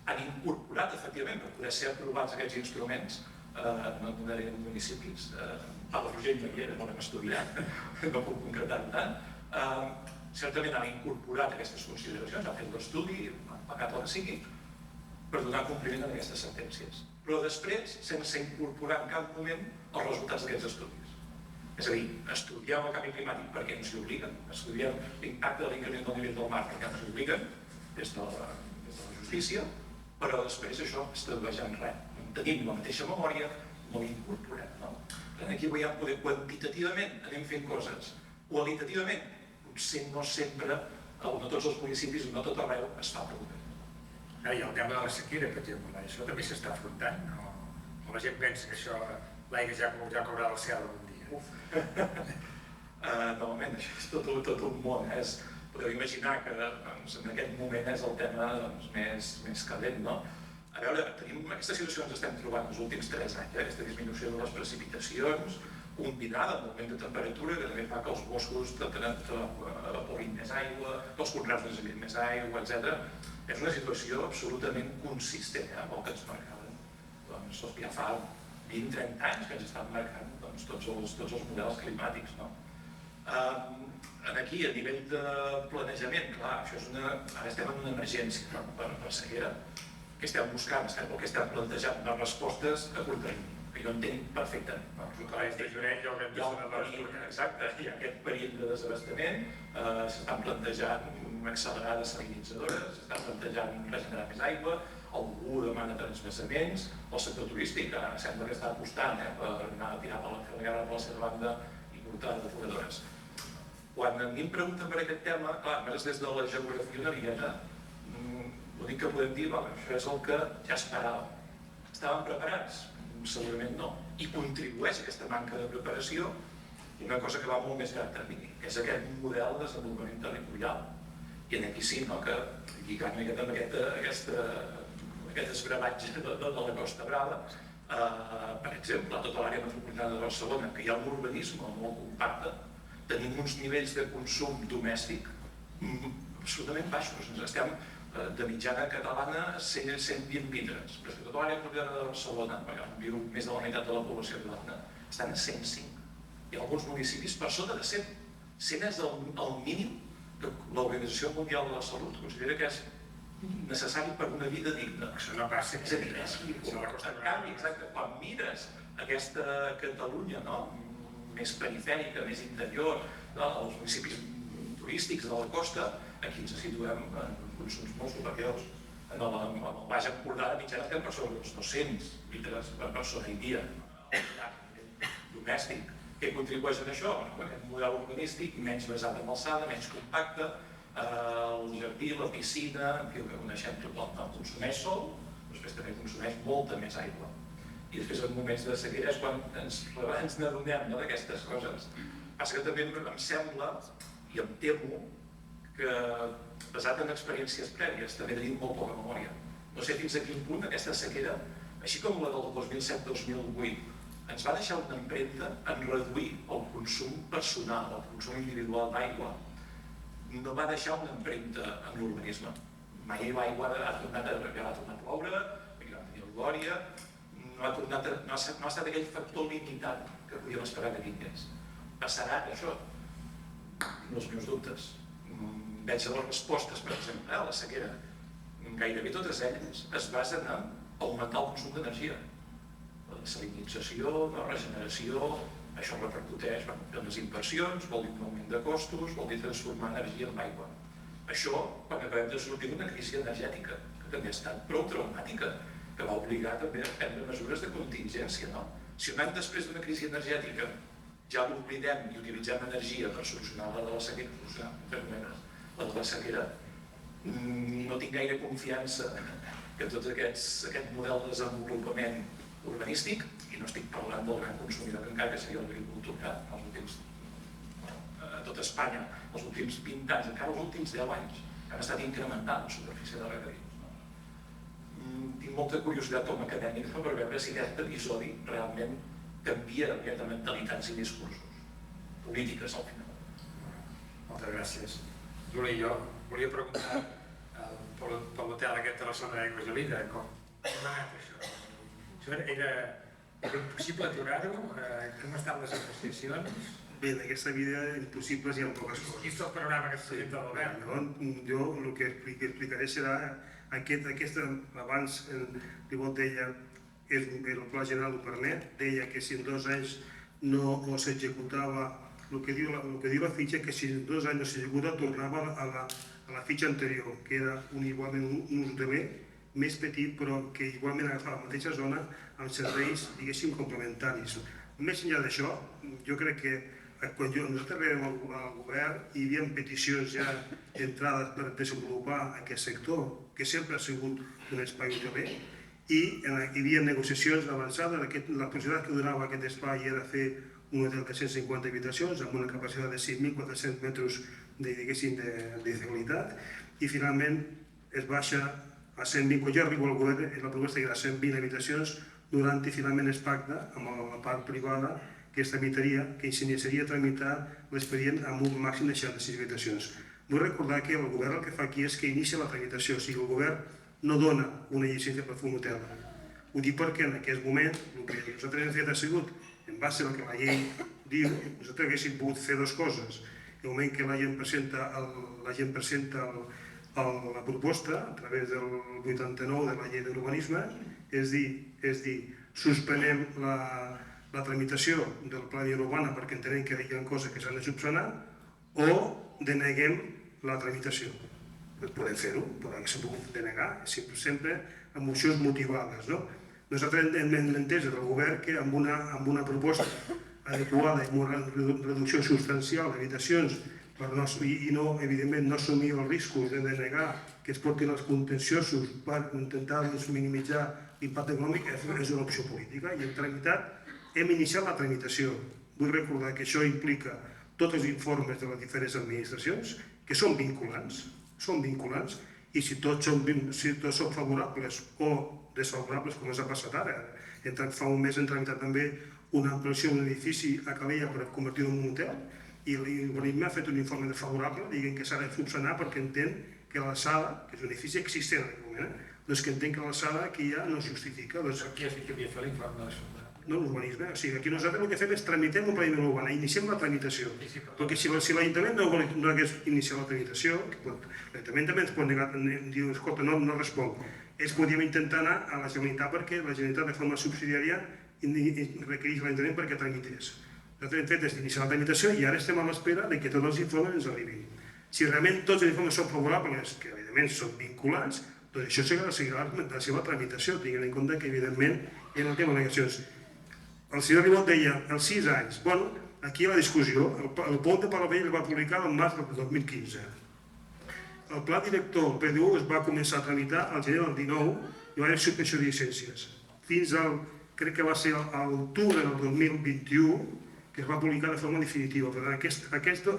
han incorporat, efectivament, per poder ser aprovats aquests instruments, no donaré municipis, Palafrugell no hi era, no l'hem estudiat, no puc concretar-ho tant, certament han incorporat aquestes consideracions, han fet l'estudi, han pagat el que sigui, per donar compliment a aquestes sentències. Però després, sense incorporar en cap moment els resultats d'aquests estudis. És a dir, estudiem el canvi climàtic perquè ens hi obliguen, estudiem l'impacte de l'increment del nivell del mar perquè ens hi obliguen des de la justícia, però després això es tradueix en res. Tenim la mateixa memòria, no l'incorporem. Aquí veiem poder quantitativament anem fent coses. Qualitativament, potser no sempre, no tots els municipis, no tot arreu es fa prou bé. I el tema de la sequera, per exemple, això també s'està afrontant? O la gent pensa que això, l'aigua ja caurà del cel un dia? Novament, això és tot un món. Podeu imaginar que en aquest moment és el tema més calent, no? A veure, tenim aquesta situació que ens estem trobant els últims 3 anys, aquesta disminució de les precipitacions, combinada amb l'augment de temperatura, que també fa que els boscos evaporin més aigua, que els conreus necessitin més aigua, etc. És una situació absolutament consistent, amb el que ens marcaven. Ja fa 20-30 anys que ens estan marcant tots els models climàtics. Aquí, a nivell de planejament, clar, ara estem en una emergència per sequera. Què estem buscant? O què estem plantejant? Les respostes a curt termini, que jo entenc perfectament. Exacte, hi ha aquest perill de desabastament, s'estan plantejant accelerades salinitzadores, s'estan plantejant regenerar més aigua, algú demana transvasaments, el sector turístic sembla que està apostant per anar a tirar la guerra per la seva banda i portar depuradores. Quan a mi em pregunten per aquest tema, clar, més des de la geografia naviguera, l'únic que podem dir, això és el que ja esperàvem. Estàvem preparats? Segurament no. I contribueix a aquesta manca de preparació una cosa que va molt més gran termini, que és aquest model de desenvolupament territorial. I aquí sí, que lligant una miqueta amb aquest esbravatge de la Costa Brava, per exemple, a tota l'àrea metropolitana de Barcelona, que hi ha un urbanisme molt compacte, tenim uns nivells de consum domèstic absolutament baixos. Estem de mitjana catalana 120 litres, però que tota l'àrea metropolitana de Barcelona, on viu més de la meitat de la població catalana, estan a 105. Hi ha alguns municipis per sota de 100. 100 és el mínim que l'Organització Mundial de la Salut considera que és necessari per una vida digna. Això no passa. És a dir, en canvi, exacte, quan mires aquesta Catalunya més perifèrica, més interior, els municipis turístics de la costa, aquí ens situem en consums molt superiors. En el Baix Empordà, de mitjana, estem per sobre uns 200 litres per persona i dia domèstic. Què contribueix a això? Aquest model urbanístic menys basat en alçada, menys compacte, el jardí, la piscina, que coneixem tothom, consumeix sol, després també consumeix molta més aigua. I després en moments de sequera és quan ens n'adonem d'aquestes coses. Passa que també em sembla, i em temo, que basat en experiències prèvies també tenim molt poca memòria. No sé fins a quin punt aquesta sequera, així com la del 2007-2008, ens va deixar una empremta en reduir el consum personal, el consum individual d'aigua. No va deixar una empremta en l'urbanisme. Mai l'aigua ha tornat a ploure, aquí vam tenir el Glòria, no ha estat aquell factor limitant que podíem esperar que tingués. Passarà això? Tinc els meus dubtes. Veig les respostes, per exemple, a la sequera. Gairebé totes elles es basen en augmentar el consum d'energia. La salinització, la regeneració, això repercuteix en les inversions, vol dir un augment de costos, vol dir transformar energia en aigua. Això quan acabem de sortir d'una crisi energètica, que també ha estat prou traumàtica, que va obligar també a prendre mesures de contingència. Si un any després d'una crisi energètica ja l'oblidem i utilitzem energia per solucionar la de la sequera, no tinc gaire confiança que tot aquest model de desenvolupament urbanístic, i no estic parlant del gran consumidor que encara que seria l'agricultura, a tot Espanya, els últims 20 anys, encara els últims 10 anys, han estat incrementant la superfície de regadius. Tinc molta curiositat com a acadèmic per veure si aquest episodi realment canvia de mentalitats i discursos polítiques al final. Moltes gràcies. Juli, jo volia preguntar per l'hotel aquest de la zona d'aigua gelida, com ha anat això? Això era impossible aturar-ho? Com estan les negociacions? Bé, en aquesta vida impossibles hi ha poques coses. Quin és el panorama que s'ha dit del govern? Jo el que explicaré serà abans Ribot deia el Pla General ho permet, deia que si en 2 anys no s'executava el que diu la fitxa, que si en 2 anys no s'executa tornava a la fitxa anterior, que era igualment un ús de bé més petit però que igualment agafava la mateixa zona amb serveis, diguéssim, complementaris. Més enllà d'això, jo crec que quan nosaltres arribem al govern hi havia peticions ja d'entrades per desenvolupar aquest sector, que sempre ha sigut un espai hoteler, i hi havia negociacions avançades. La possibilitat que donava aquest espai era fer un hotel de 150 habitacions amb una capacitat de 5.400 metres de dignitat, i finalment es baixa a 120. Quan jo arribo al govern, la proposta era 120 habitacions, i finalment es pacta amb la part privada que s'iniciaria a tramitar l'expedient amb un màxim de 66 habitacions. Vull recordar que el govern el que fa aquí és que inicia la tramitació, o sigui, el govern no dona una llicència per fer un hotel. Ho dic perquè en aquest moment el que nosaltres hem fet ha sigut, en base al que la llei diu, nosaltres haguéssim pogut fer 2 coses. En el moment que la gent presenta la proposta a través del 89 de la llei d'urbanisme, és dir, suspenem la tramitació del pla de urbana perquè entenem que hi ha coses que s'han de subsanar, o deneguem la tramitació. Podem fer-ho, però s'ha pogut denegar, sempre amb mocions motivades. Nosaltres hem entès del govern que amb una proposta adequada i amb una reducció substancial d'habitacions i evidentment no assumir els riscos de denegar que es portin els contenciosos per intentar minimitzar l'impacte econòmic és una opció política, i hem iniciat la tramitació. Vull recordar que això implica tots els informes de les diferents administracions, que són vinculants, i si tots són favorables o desfavorables, com ens ha passat ara. Fa un mes hem tramitat també una ampliació d'un edifici a Calella per convertir-ho en un hotel, i l'urbanisme ha fet un informe desfavorable dient que s'ha de subsanar perquè entén que l'alçada, que és un edifici existent en aquest moment, doncs que entén que l'alçada aquí ja no es justifica. Qui has dit que havia fet l'informe d'això? No, l'urbanisme. O sigui, aquí nosaltres el que fem és tramitem un pla urbà, iniciem la tramitació. Perquè si l'Ajuntament no hagués iniciat la tramitació, l'Ajuntament també ens pot negar, diu, escolta, no responc. Podríem intentar anar a la Generalitat perquè la Generalitat de forma subsidiària requereix l'Ajuntament perquè tramités. Nosaltres hem fet és iniciar la tramitació i ara estem a l'espera que tots els informes ens arribin. Si realment tots els informes són favorables, que evidentment són vinculants, doncs això seguirà la seva tramitació, tenint en compte que evidentment hi ha el tema de negacions. El senyor Ribot deia, els 6 anys. Bueno, aquí hi ha la discussió. El pont de Palavell es va publicar el març del 2015. El pla director, el PDU, es va començar a tramitar al gener del 19 i va haver suspensió de llicències. Fins al, crec que va ser a l'octubre del 2021, que es va publicar de forma definitiva. Per tant,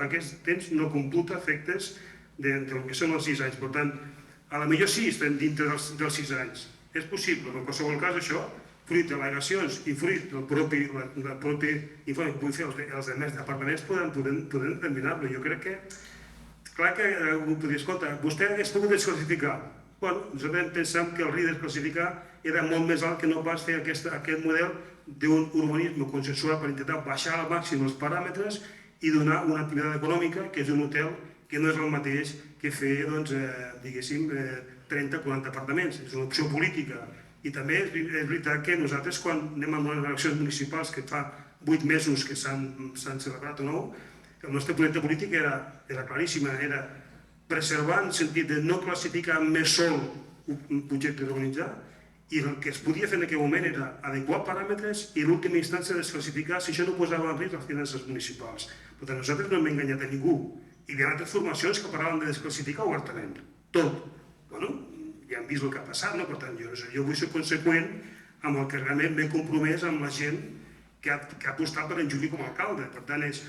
aquest temps no computa efectes del que són els 6 anys. Per tant, a la millor sí estem dintre dels 6 anys. És possible, però en qualsevol cas això, fruit d'al·legacions i fruit del propi informe que pugui fer els demés departaments, podem determinar-lo. Jo crec que, clar que algú podria dir, escolta, vostè hagués pogut desclassificar. bueno, nosaltres pensem que el risc de desclassificar era molt més alt que no pas fer aquest model d'un urbanisme consensuat per intentar baixar al màxim els paràmetres i donar una activitat econòmica, que és un hotel que no és el mateix que fer, diguéssim, 30-40 apartaments. És una opció política. I també és veritat que nosaltres, quan anem a les eleccions municipals, que fa 8 mesos que s'han celebrat o no, el nostre projecte polític era claríssim, era preservar en el sentit de no classificar més sol un projecte d'urbanitzar, i el que es podia fer en aquell moment era adequar paràmetres i en última instància desclassificar si això no posava en risc les finances municipals. Per tant, nosaltres no hem enganyat a ningú. I hi ha altres formacions que parlaven de desclassificar obertament. Tot. Bueno, ja hem vist el que ha passat, no? Per tant, jo vull ser conseqüent amb el que realment m'he compromès amb la gent que ha apostat per en Juli com a alcalde. Per tant, és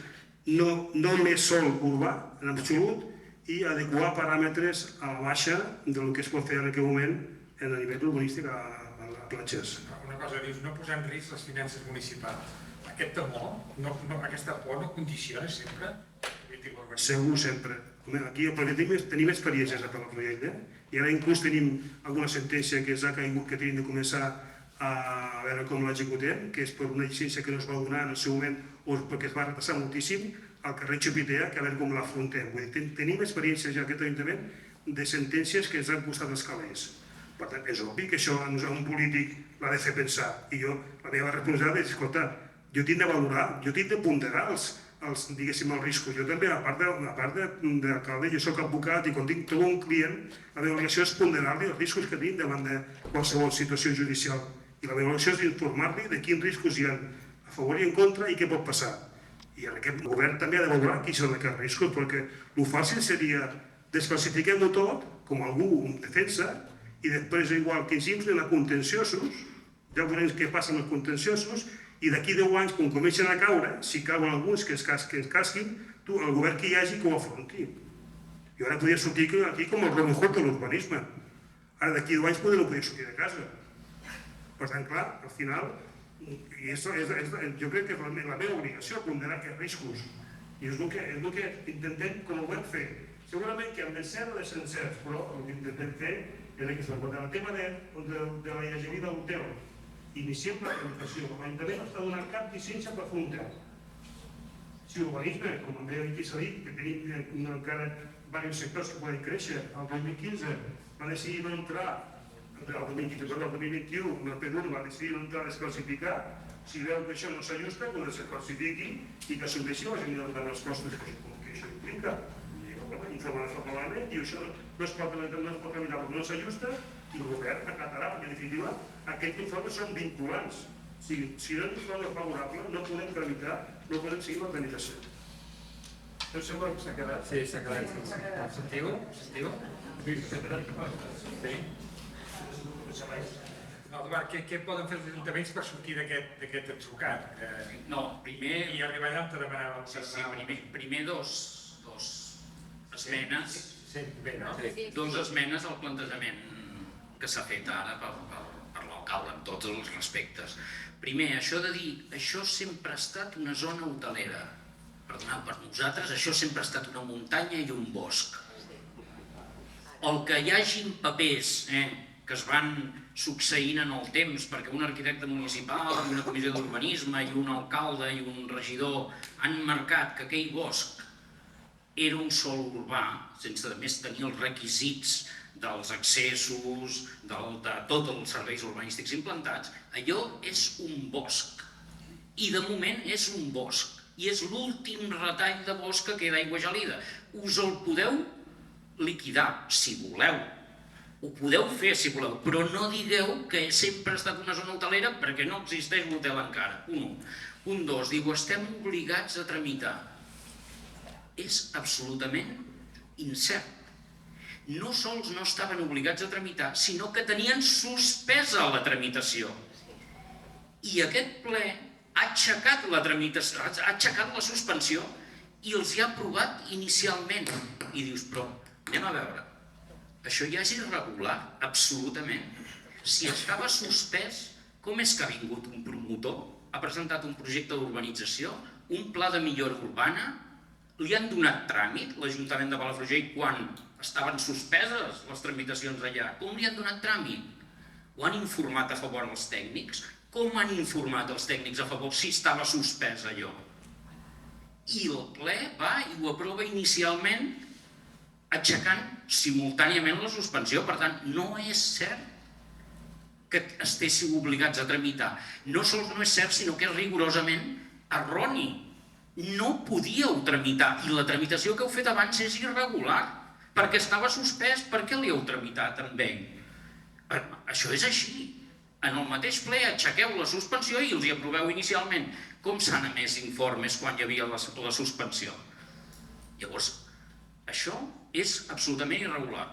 no més sol urbà, en absolut, i adequar paràmetres a la baixa del que es pot fer en aquell moment en el nivell urbanístic a platges. Una cosa, dius, no posar en risc les finances municipals. Aquest temor, aquesta por no condiciona sempre? Segur, sempre. Aquí tenim experiències per al projecte i ara inclús tenim alguna sentència que ens ha caigut que tenim de començar a veure com l'executem, que és per una llicència que no es va donar en el seu moment o perquè es va retrasar moltíssim al carrer Xopitea, que a veure com l'afrontem. Tenim experiències ja a aquest Ajuntament de sentències que ens han costat els calés. Per tant, és obvi que això a un polític l'ha de fer pensar. I jo, la meva responsabilitat és, escolta, jo tinc de valorar, jo tinc de ponderar els riscos. Jo també, a part d'alcalde, jo soc advocat i quan trobo un client, la meva obligació és ponderar-li els riscos que tinc davant de qualsevol situació judicial. I la meva obligació és informar-li de quins riscos hi ha a favor i en contra i què pot passar. I aquest govern també ha de valorar quins són aquests riscos, perquè el fàcil seria desclassifiquem-ho tot, com algú defensa, i després, igual que ens inflen a contenciosos, ja veurem què passa amb els contenciosos, i d'aquí 10 anys, quan comencen a caure, si cauen alguns que es casquin, el govern que hi hagi que ho afronti. I ara podria sortir aquí com el Robin Hood de l'urbanisme. Ara d'aquí 10 anys no podria sortir de casa. Per tant, clar, al final, jo crec que és la meva obligació ponderar aquests riscos. I és el que intentem com ho vam fer. Segurament que amb encert o desencert, però el que intentem fer és aquesta. El tema de la llegida de l'hotel, iniciem la tramitació. L'Ajuntament no està donant cap llicència per fer un hotel. Si urbanisme, com em deia aquí s'ha dit, que tenim encara diversos sectors que poden créixer, el 2015 va decidir no entrar, el 2021, el PNUR va decidir no entrar a desclassificar. Si veu que això no s'ajusta, que ho desclassifiqui i que assumeixi la gent dels costos que això implica. Informar favorablement i això no es pot tramitar perquè no s'ajusta i el govern acatarà, perquè en definitiva aquests informes són vinculants. Si no és un informe favorable no podem tramitar, no podem seguir la tramitació. Em sembla que s'ha quedat. Sí, s'ha quedat. Sentiu? Sí. Què poden fer els ajuntaments per sortir d'aquest atzucac? No, primer... I arribar allà on te demanava. Sí, primer dos esmenes. Sí, bé, no? Dos esmenes al plantejament que s'ha fet ara per l'alcalde, amb tots els respectes. Primer, això de dir, això sempre ha estat una zona hotelera. Perdoneu, per nosaltres això sempre ha estat una muntanya i un bosc. El que hi hagin papers que es van succeint en el temps perquè un arquitecte municipal, una comissió d'urbanisme i un alcalde i un regidor han marcat que aquell bosc era un sòl urbà, sense a més tenir els requisits dels accessos, de tots els serveis urbanístics implantats, allò és un bosc. I de moment és un bosc. I és l'últim retall de bosc que queda aigua gelida. Us el podeu liquidar, si voleu. Ho podeu fer, si voleu, però no digueu que sempre ha estat una zona hotelera perquè no existeix l'hotel encara. Punt 1. Punt 2. Diu, estem obligats a tramitar. És absolutament incert. No sols no estaven obligats a tramitar, sinó que tenien suspesa la tramitació. I aquest ple ha aixecat la tramitació, ha aixecat la suspensió i els hi ha aprovat inicialment. I dius, però anem a veure, això ja és irregular, absolutament. Si estava suspès, com és que ha vingut un promotor, ha presentat un projecte d'urbanització, un pla de millora urbana, Li han donat tràmit l'Ajuntament de Palafrugell quan estaven suspeses les tramitacions allà? Com li han donat tràmit? Ho han informat a favor els tècnics? Com han informat els tècnics a favor si estava suspès allò? I el ple va i ho aprova inicialment aixecant simultàniament la suspensió. Per tant, no és cert que estéssiu obligats a tramitar. No sols no és cert, sinó que és rigorosament erroni. No podíeu tramitar, i la tramitació que heu fet abans és irregular, perquè estava suspès. Per què li heu tramitat amb ell? Això és així. En el mateix ple aixequeu la suspensió i els hi aproveu inicialment. Com s'han emès informes quan hi havia la suspensió? Llavors, això és absolutament irregular.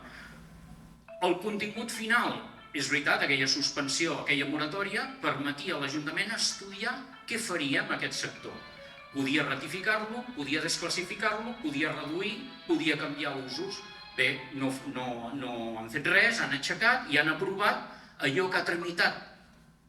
El contingut final, és veritat, aquella suspensió, aquella moratòria, permetia a l'Ajuntament estudiar què faria amb aquest sector. Podia ratificar-lo, podia desclassificar-lo, podia reduir, podia canviar usos. Bé, no han fet res, han aixecat i han aprovat allò que ha tramitat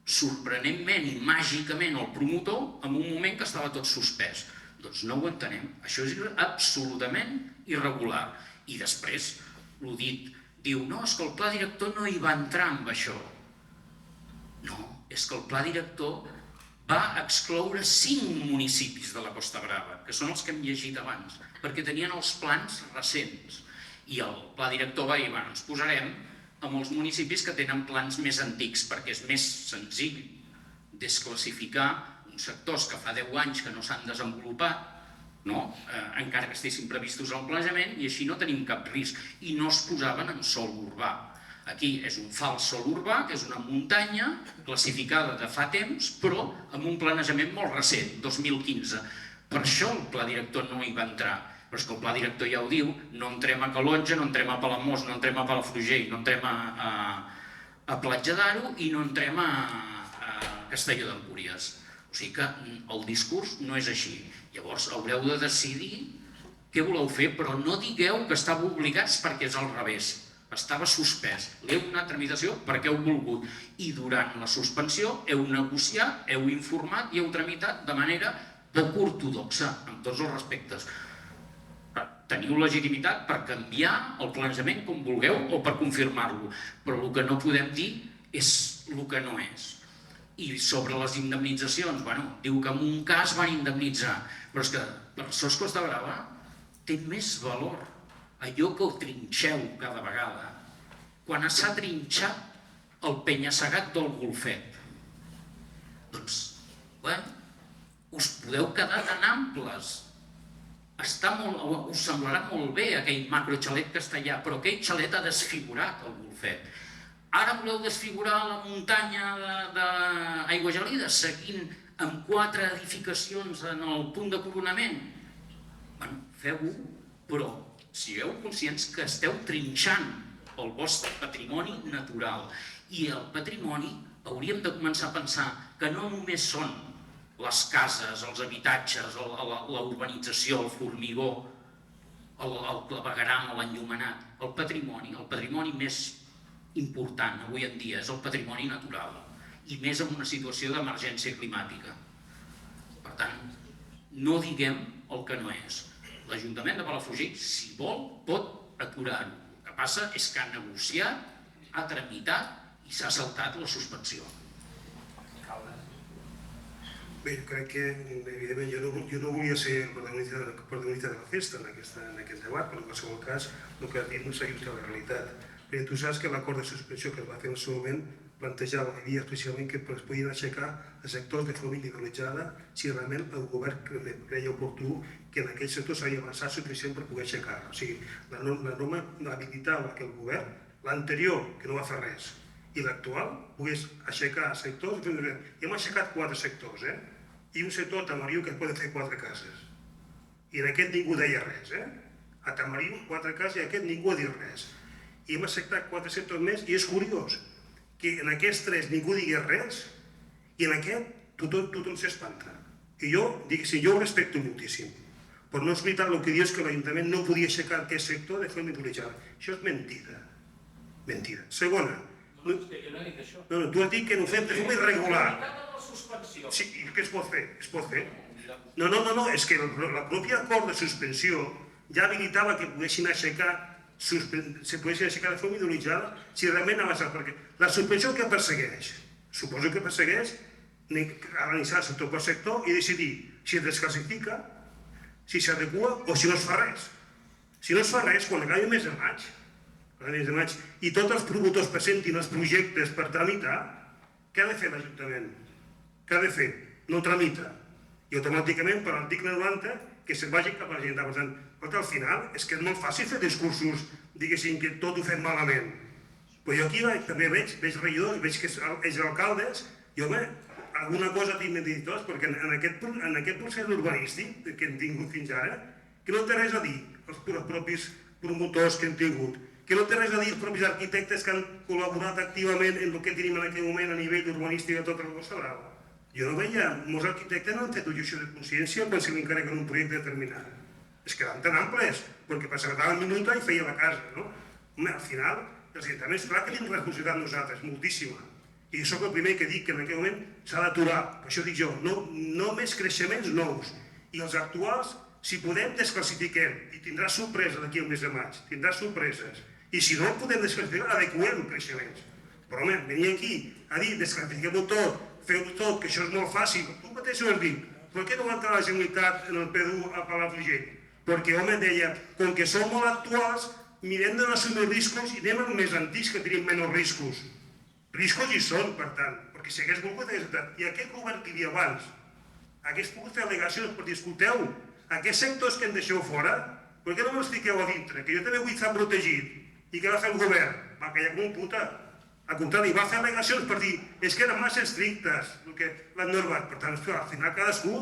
sorprenentment i màgicament el promotor en un moment que estava tot suspès. Doncs no ho entenem. Això és absolutament irregular. I després, l'ho dit, diu, no, és que el pla director no hi va entrar amb això. No, és que el pla director va excloure 5 municipis de la Costa Brava, que són els que hem llegit abans, perquè tenien els plans recents. I el pla director va dir, bueno, ens posarem amb els municipis que tenen plans més antics, perquè és més senzill desclassificar uns sectors que fa 10 anys que no s'han desenvolupat, encara que estiguessin previstos al planejament, i així no tenim cap risc, i no es posaven en sòl urbà. Aquí és un fals sòl urbà, que és una muntanya classificada de fa temps, però amb un planejament molt recent, 2015. Per això el pla director no hi va entrar. Però és que el pla director ja ho diu, no entrem a Calonge, no entrem a Palamós, no entrem a Palafrugell, no entrem a Platja d'Aro i no entrem a Castelló d'Empúries. O sigui que el discurs no és així. Llavors haureu de decidir què voleu fer, però no digueu que estàveu obligats perquè és al revés. Estava suspès, l'heu donat tramitació perquè heu volgut i durant la suspensió heu negociat, heu informat i heu tramitat de manera poc ortodoxa, amb tots els respectes. Teniu legitimitat per canviar el planejament com vulgueu o per confirmar-lo, però el que no podem dir és el que no és. I sobre les indemnitzacions, diu que en un cas van indemnitzar, però és que per SOS Costa Brava té més valor allò que ho trinxeu cada vegada. Quan s'ha trinxat el penya-segat del Golfet, doncs, us podeu quedar tan amples. Us semblarà molt bé aquell macroxalet que està allà, però aquell xalet ha desfigurat el Golfet. Ara voleu desfigurar la muntanya d'Aigua Gelida seguint amb 4 edificacions en el punt de coronament? Feu-ho, però sigueu conscients que esteu trinxant el vostre patrimoni natural. I el patrimoni hauríem de començar a pensar que no només són les cases, els habitatges, la urbanització, el formigó, el clavegueram, l'enllumenat. El patrimoni més important avui en dia és el patrimoni natural, i més en una situació d'emergència climàtica. Per tant, no diguem el que no és. L'Ajuntament de Palafrugell, si vol, pot aturar-ho. El que passa és que ha negociat, ha tramitat i s'ha saltat la suspensió. Bé, jo crec que, evidentment, jo no volia ser el protagonista de la festa en aquest debat, però en qualsevol cas el que dic no s'ajusta a la realitat. Perquè tu saps que l'acord de suspensió que es va fer en el seu moment plantejava, hi havia especialment que es podien aixecar els sectors de forma individualitzada si realment el govern creia oportú que en aquell sector s'havia avançat suficient per poder aixecar. O sigui, la norma habilitava que el govern, l'anterior, que no va fer res, i l'actual, pogués aixecar sectors. I hem aixecat 4 sectors, i un sector a Tamariu que pot fer 4 cases. I en aquest ningú deia res, A Tamariu 4 cases i en aquest ningú ha dit res. I hem acceptat 4 sectors més i és curiós que en aquests 3 ningú digués res i en aquest tothom s'espanta. I jo, diguéssim, jo ho respecto moltíssim, però no és veritat el que diu és que l'Ajuntament no podia aixecar aquest sector de forma individualitzada. Això és mentida. Mentida. Segona. No, jo no he dit això. No, tu has dit que no ho fem de forma irregular. La suspensió. Sí, i què es pot fer? Es pot fer. No, és que la pròpia acord de suspensió ja habilitava que poguessin aixecar se poguessin aixecar de forma ideologitzada si realment avançava, perquè la suspensió que persegueix? Suposo que persegueix analitzar sector per sector i decidir si es desclassifica, si s'adequa o si no es fa res. Si no es fa res, quan acabi el mes de maig i tots els promotors presentin els projectes per tramitar, què ha de fer l'Ajuntament? Què ha de fer? No tramita. I automàticament, per l'article 90, que se'n vagi cap a la Generalitat. Per tant, al final, és que és molt fàcil fer discursos, diguéssim, que tot ho fem malament. Però jo aquí també veig regidors, veig que és alcaldes, i home, alguna cosa tinc de dir tots, perquè en aquest procés urbanístic que hem tingut fins ara, que no té res a dir els propis promotors que hem tingut, que no té res a dir els propis arquitectes que han col·laborat activament en el que tenim en aquell moment a nivell urbanístic de tota la Costa Brava. Jo no veia, molts arquitectes no han fet objecció de consciència quan se li encarreguen un projecte determinat. Es quedaven tan amples, perquè passava el minut i feia la casa, no? Home, al final, els ajuntaments, clar que tenim responsabilitat nosaltres, moltíssima. I sóc el primer que dic que en aquell moment s'ha d'aturar, per això dic jo, no més creixements nous. I els actuals, si podem, desclassifiquem, i tindrà sorpresa d'aquí al mes de maig, tindrà sorpreses. I si no podem desclassificar, adequem creixements. Però home, venir aquí a dir desclassifiquem-ho tot, feu-ho tot, que això és molt fàcil. Tu mateix ho has dit. Per què no va entrar la Generalitat en el P1 a Palafrugell? Perquè, home, deia, com que som molt actuals, mirem de no assumir riscos i anem als més antics que tenim menys riscos. Riscos hi són, per tant, perquè si hagués volgut hagués estat. I aquest govern que hi havia abans hagués pogut fer al·legacions per dir, escolteu, aquests sectors que en deixeu fora, per què no me'ls fiqueu a dintre? Que jo també vull estar protegit. I què va fer el govern? Va callar com un puta. Al contrari, va fer al·legacions per dir és que eren massa estrictes l'han normat. Per tant, al final cadascú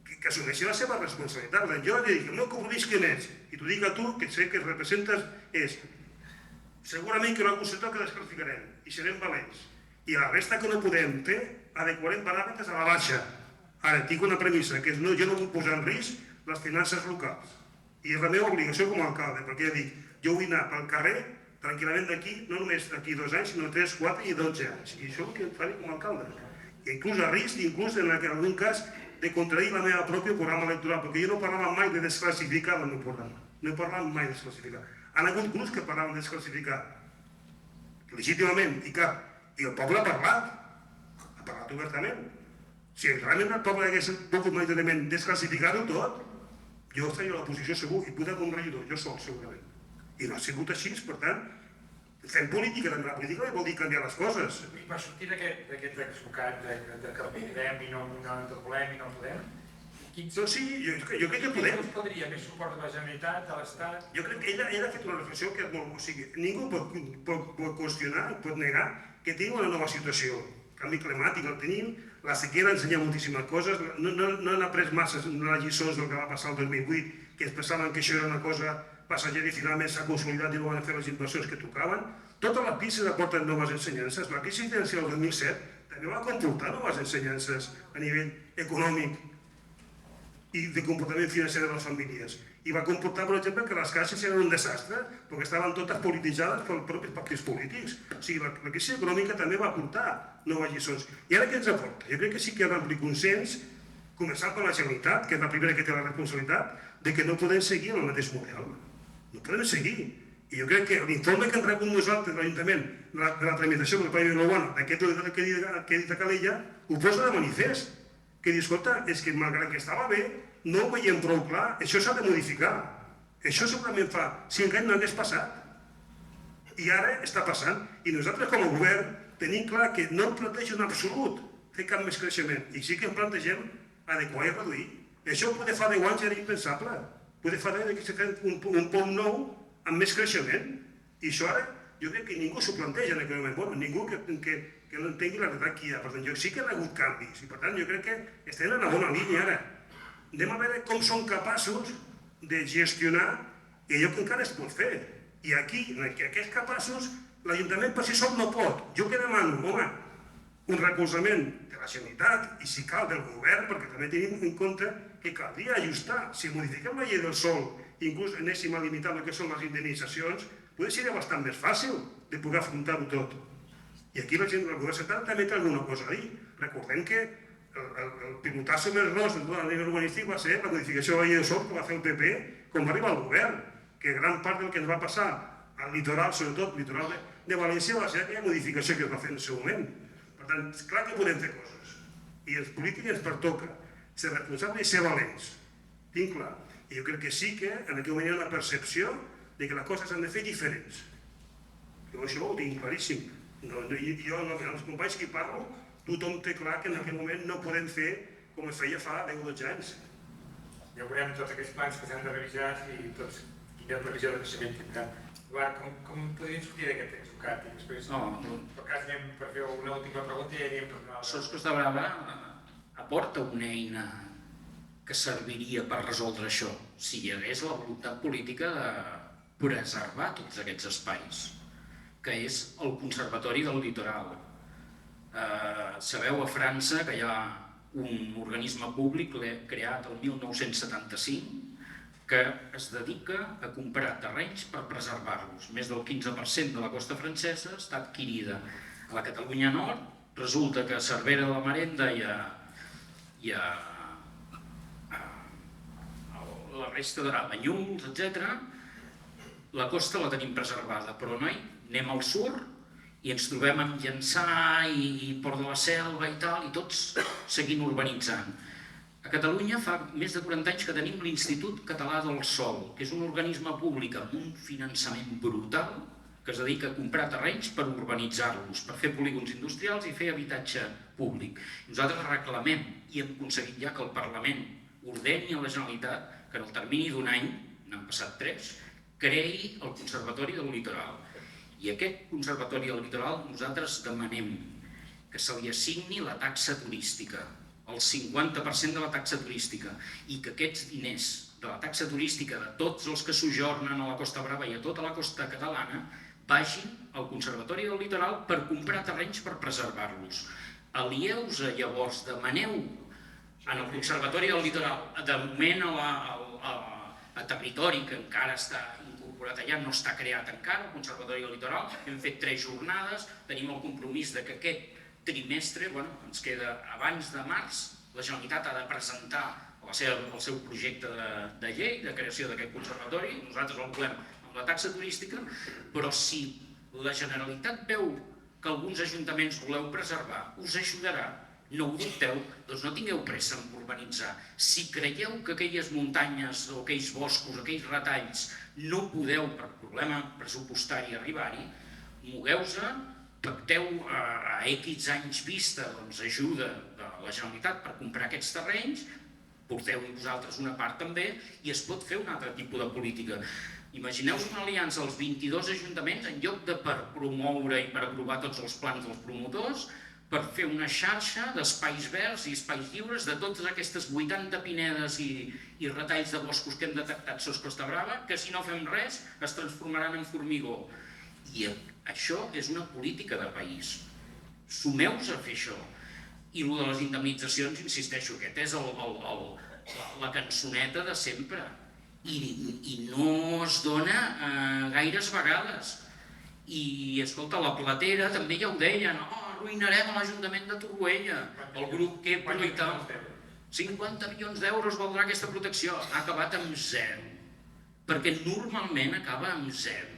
que assumeixi la seva responsabilitat. Jo dic, el meu compromís quin és? I t'ho dic a tu, que sé que representes, és segurament que no concepte que desclassificarem i serem valents. I la resta que no podem fer, adequarem paràmetres a la baixa. Ara, tinc una premissa, que és jo no vull posar en risc les finances locals. I és la meva obligació com a alcalde, perquè ja dic, jo vull anar pel carrer tranquil·lament d'aquí, no només d'aquí 2 anys, sinó 3, 4 i 12 anys. I això és el que faré com a alcalde. I inclús a risc, inclús en algun cas, de contradir la meva pròpia programa electoral, perquè jo no parlava mai de desclassificar el meu programa. No he parlat mai de desclassificar. Han hagut grups que parlaven de desclassificar, legítimament, i el poble ha parlat obertament. Si realment el poble hagués volgut majoritàriament desclassificar-ho tot, jo estaria a l'oposició segur, i poder com regidor, jo sol, segurament. I no ha sigut així, per tant, fem política, també la política vol dir canviar les coses. I per sortir d'aquest explicat de que podem i no volem i no podem, Doncs sí, jo crec que podem. Quin podria més suport de la Generalitat, de l'Estat? Jo crec que ella ha fet una reflexió que és molt... O sigui, ningú pot qüestionar, pot negar que tenim una nova situació. Canvi climàtic el tenim, la sequera ensenya moltíssimes coses, no han après massa les lliçons del que va passar el 2008, que es pensaven que això era una cosa passatgera i finalment s'ha consolidat i no van fer les inversions que tocaven. Totes les crisis aporten noves ensenyances. La crisi financera del 2007 també va comportar noves ensenyances a nivell econòmic i de comportament financer de les famílies. I va comportar, per exemple, que les caixes eren un desastre, perquè estaven totes polititzades pels propis partits polítics. O sigui, la crisi econòmica també va aportar noves lliçons. I ara què ens aporta? Jo crec que sí que hi ha un ampli consens, començant per la Generalitat, que és la primera que té la responsabilitat, de que no podem seguir en el mateix model. No podem seguir. I jo crec que l'informe que hem rebut nosaltres de l'Ajuntament de la tramitació del Pla de Urbana, d'aquest que he dit a Calella, ho posa de manifest. Que diu, escolta, és que malgrat que estava bé, no ho veiem prou clar, això s'ha de modificar. Això segurament fa 5 anys no hagués passat. I ara està passant. I nosaltres com a govern tenim clar que no em planteja en absolut fer cap més creixement. I sí que em plantegem adequar i reduir. Això poder fa 10 anys era impensable. Poder fa 10 anys que s'ha fet un pont nou amb més creixement. I això ara jo crec que ningú s'ho planteja en aquell moment. Bueno, ningú que no entengui la realitat que hi ha. Per tant, jo sí que hi ha hagut canvis. I per tant, jo crec que estem en una bona línia ara. Anem a veure com són capaços de gestionar allò que encara es pot fer. I aquí, en aquests capaços, l'Ajuntament per si sol no pot. Jo què demano? Home, un recolzament de la Generalitat i si cal del govern, perquè també tenim en compte que caldria ajustar. Si modifiquem la llei del sòl, inclús anéssim a limitar el que són les indemnitzacions, potser seria bastant més fàcil de poder afrontar-ho tot. I aquí el govern central també té alguna cosa a dir. Recordem que el pilotasso més gros de tot el nivell urbanístic va ser la modificació de la llei de sòl que va fer el PP quan va arribar al govern, que gran part del que ens va passar al litoral, sobretot al litoral de València, va ser aquella modificació que es va fer en el seu moment. Per tant, clar que podem fer coses, i els polítics ens pertoca ser responsables i ser valents, tinc clar. I jo crec que sí que en aquell moment hi ha una percepció de que les coses s'han de fer diferents. Jo això ho tinc claríssim. Jo, amb els companys que hi parlo, tothom té clar que en aquell moment no podem fer com es feia fa 10 o 12 anys. Ja veurem tots aquests plans que s'han de revisar i tots quina previsió de creixement tindran. Eduard, com podríem sortir d'aquest exocat? I després, per cas, anem per fer una última pregunta i anirem per una altra. Sos Costa Brava aporta una eina que serviria per resoldre això, si hi hagués la voluntat política de preservar tots aquests espais, que és el Conservatori del Litoral. Sabeu a França que hi ha un organisme públic creat el 1975 que es dedica a comprar terrenys per preservar-los. Més del 15% de la costa francesa està adquirida. A la Catalunya Nord resulta que a Cervera de la Marenda i a la resta de Banyuls, etc., la costa la tenim preservada, però noi, anem al sur i ens trobem amb Llançà i Port de la Selva i tal, i tots seguint urbanitzant. A Catalunya fa més de 40 anys que tenim l'Institut Català del Sòl, que és un organisme públic amb un finançament brutal que es dedica a comprar terrenys per urbanitzar-los, per fer polígons industrials i fer habitatge públic. Nosaltres reclamem i hem aconseguit ja que el Parlament ordeni a la Generalitat que en el termini d'un any, n'han passat 3, creï el Conservatori del Litoral. I aquest Conservatori del Litoral nosaltres demanem que se li assigni la taxa turística, el 50% de la taxa turística, i que aquests diners de la taxa turística de tots els que sojornen a la Costa Brava i a tota la costa catalana vagin al Conservatori del Litoral per comprar terrenys per preservar-los. Alieu-se llavors, demaneu en el Conservatori del Litoral, de moment a territori que encara està incorporat allà, no està creat encara, el Conservatori del Litoral, hem fet 3 jornades, tenim el compromís de que aquest trimestre, ens queda abans de març, la Generalitat ha de presentar el seu projecte de llei de creació d'aquest conservatori, nosaltres el volem amb la taxa turística, però si la Generalitat veu que alguns ajuntaments voleu preservar, us ajudarà. No ho dubteu, doncs no tingueu pressa en urbanitzar. Si creieu que aquelles muntanyes o aquells boscos, aquells retalls, no podeu, per problema pressupostari, arribar-hi, mogueu-se, pacteu a X anys vista ajuda de la Generalitat per comprar aquests terrenys, porteu-hi vosaltres una part també i es pot fer un altre tipus de política. Imagineu-vos una aliança als 22 ajuntaments en lloc de per promoure i per aprovar tots els plans dels promotors, per fer una xarxa d'espais verds i espais lliures de totes aquestes 80 pinedes i retalls de boscos que hem detectat Sos Costa Brava, que si no fem res es transformaran en formigó. I això és una política de país. Sumeu-vos a fer això. I el de les indemnitzacions, insisteixo, aquest és la cançoneta de sempre. I no es dona gaires vegades. I, escolta, la Platera també ja ho deien, arruïnarem l'Ajuntament de Torroella, el grup que projecta 50 milions d'euros valdrà aquesta protecció. Ha acabat amb 0, perquè normalment acaba amb 0.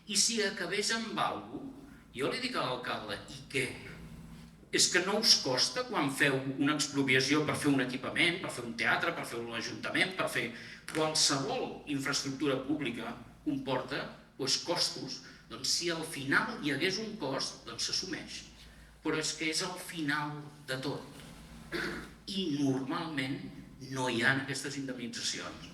I si acabés amb alguna cosa, jo li dic a l'alcalde, i què? És que no us costa quan feu una expropiació per fer un equipament, per fer un teatre, per fer un ajuntament, per fer qualsevol infraestructura pública comporta costos. Doncs si al final hi hagués un cost, doncs s'assumeix. Però és que és al final de tot. I normalment no hi ha aquestes indemnitzacions.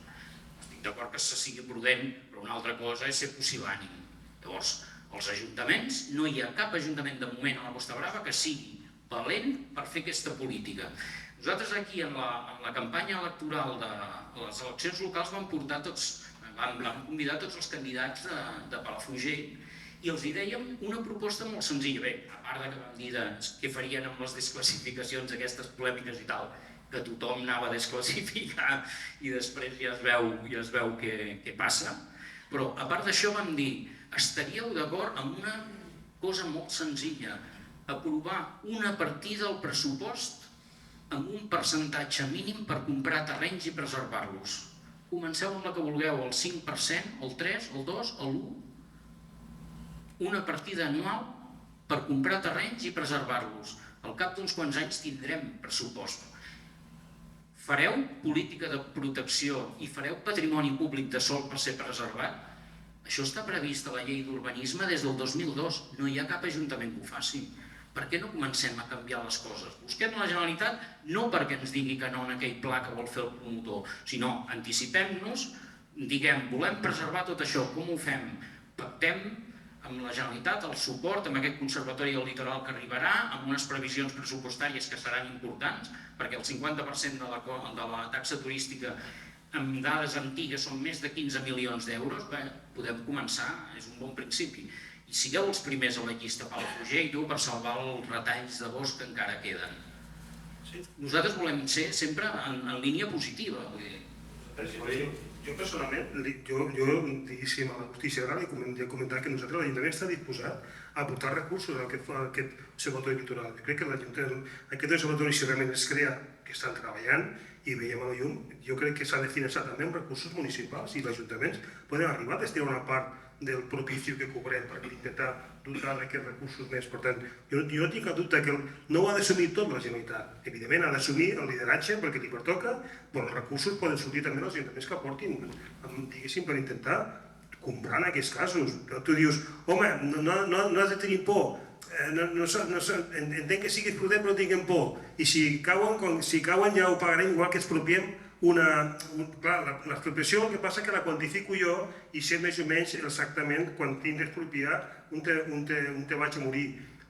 Estic d'acord que se sigui prudent, però una altra cosa és ser pusil·lànim. Llavors, els ajuntaments, no hi ha cap ajuntament de moment a la Costa Brava que sigui valent per fer aquesta política. Nosaltres aquí, en la campanya electoral de les eleccions locals, vam convidar tots els candidats de Palafrugell i els dèiem una proposta molt senzilla. Bé, a part que vam dir què farien amb les desclassificacions, aquestes polèmiques i tal, que tothom anava a desclassificar i després ja es veu què passa. Però a part d'això vam dir, estaríeu d'acord amb una cosa molt senzilla, aprovar una partida al pressupost amb un percentatge mínim per comprar terrenys i preservar-los. Comenceu amb la que vulgueu, el 5%, el 3%, el 2%, l'1%. Una partida anual per comprar terrenys i preservar-los. Al cap d'uns quants anys tindrem pressupost. Fareu política de protecció i fareu patrimoni públic de sòl per ser preservat? Això està previst a la llei d'urbanisme des del 2002. No hi ha cap ajuntament que ho faci. Per què no comencem a canviar les coses? Busquem la Generalitat no perquè ens digui que no en aquell pla que vol fer el promotor, sinó anticipem-nos, diguem, volem preservar tot això, com ho fem? Pactem amb la Generalitat el suport amb aquest conservatori del litoral que arribarà, amb unes previsions pressupostàries que seran importants, perquè el 50% de la taxa turística amb dades antigues són més de 15 milions d'euros, podem començar, és un bon principi. I sigueu els primers a la llista, Palafrugell, per salvar els retalls de bosc que encara queden. Nosaltres volem ser sempre en línia positiva. Jo personalment, jo diguéssim, a la justícia ara li he comentat que nosaltres l'Ajuntament està disposat a aportar recursos a aquest observatori litoral. Jo crec que aquest observatori, si realment es crea, que estan treballant i veiem a la llum, jo crec que s'ha de finançar també amb recursos municipals i els ajuntaments poden arribar a destinar una part del propici que cobrem per intentar dotar d'aquests recursos més. Per tant, jo no tinc cap dubte que no ho ha d'assumir tot la Generalitat. Evidentment ha d'assumir el lideratge perquè li pertoca, però els recursos poden sortir també dels ajuntaments que aportin, diguéssim, per intentar comprar en aquests casos. Tu dius, home, no has de tenir por, entenc que siguis prudent però no tinguem por, i si cauen ja ho pagarem igual que expropiem. Clar, l'expropiació el que passa que la quantifico jo i sé més o menys exactament quan tinc d'expropiar on te vaig a morir.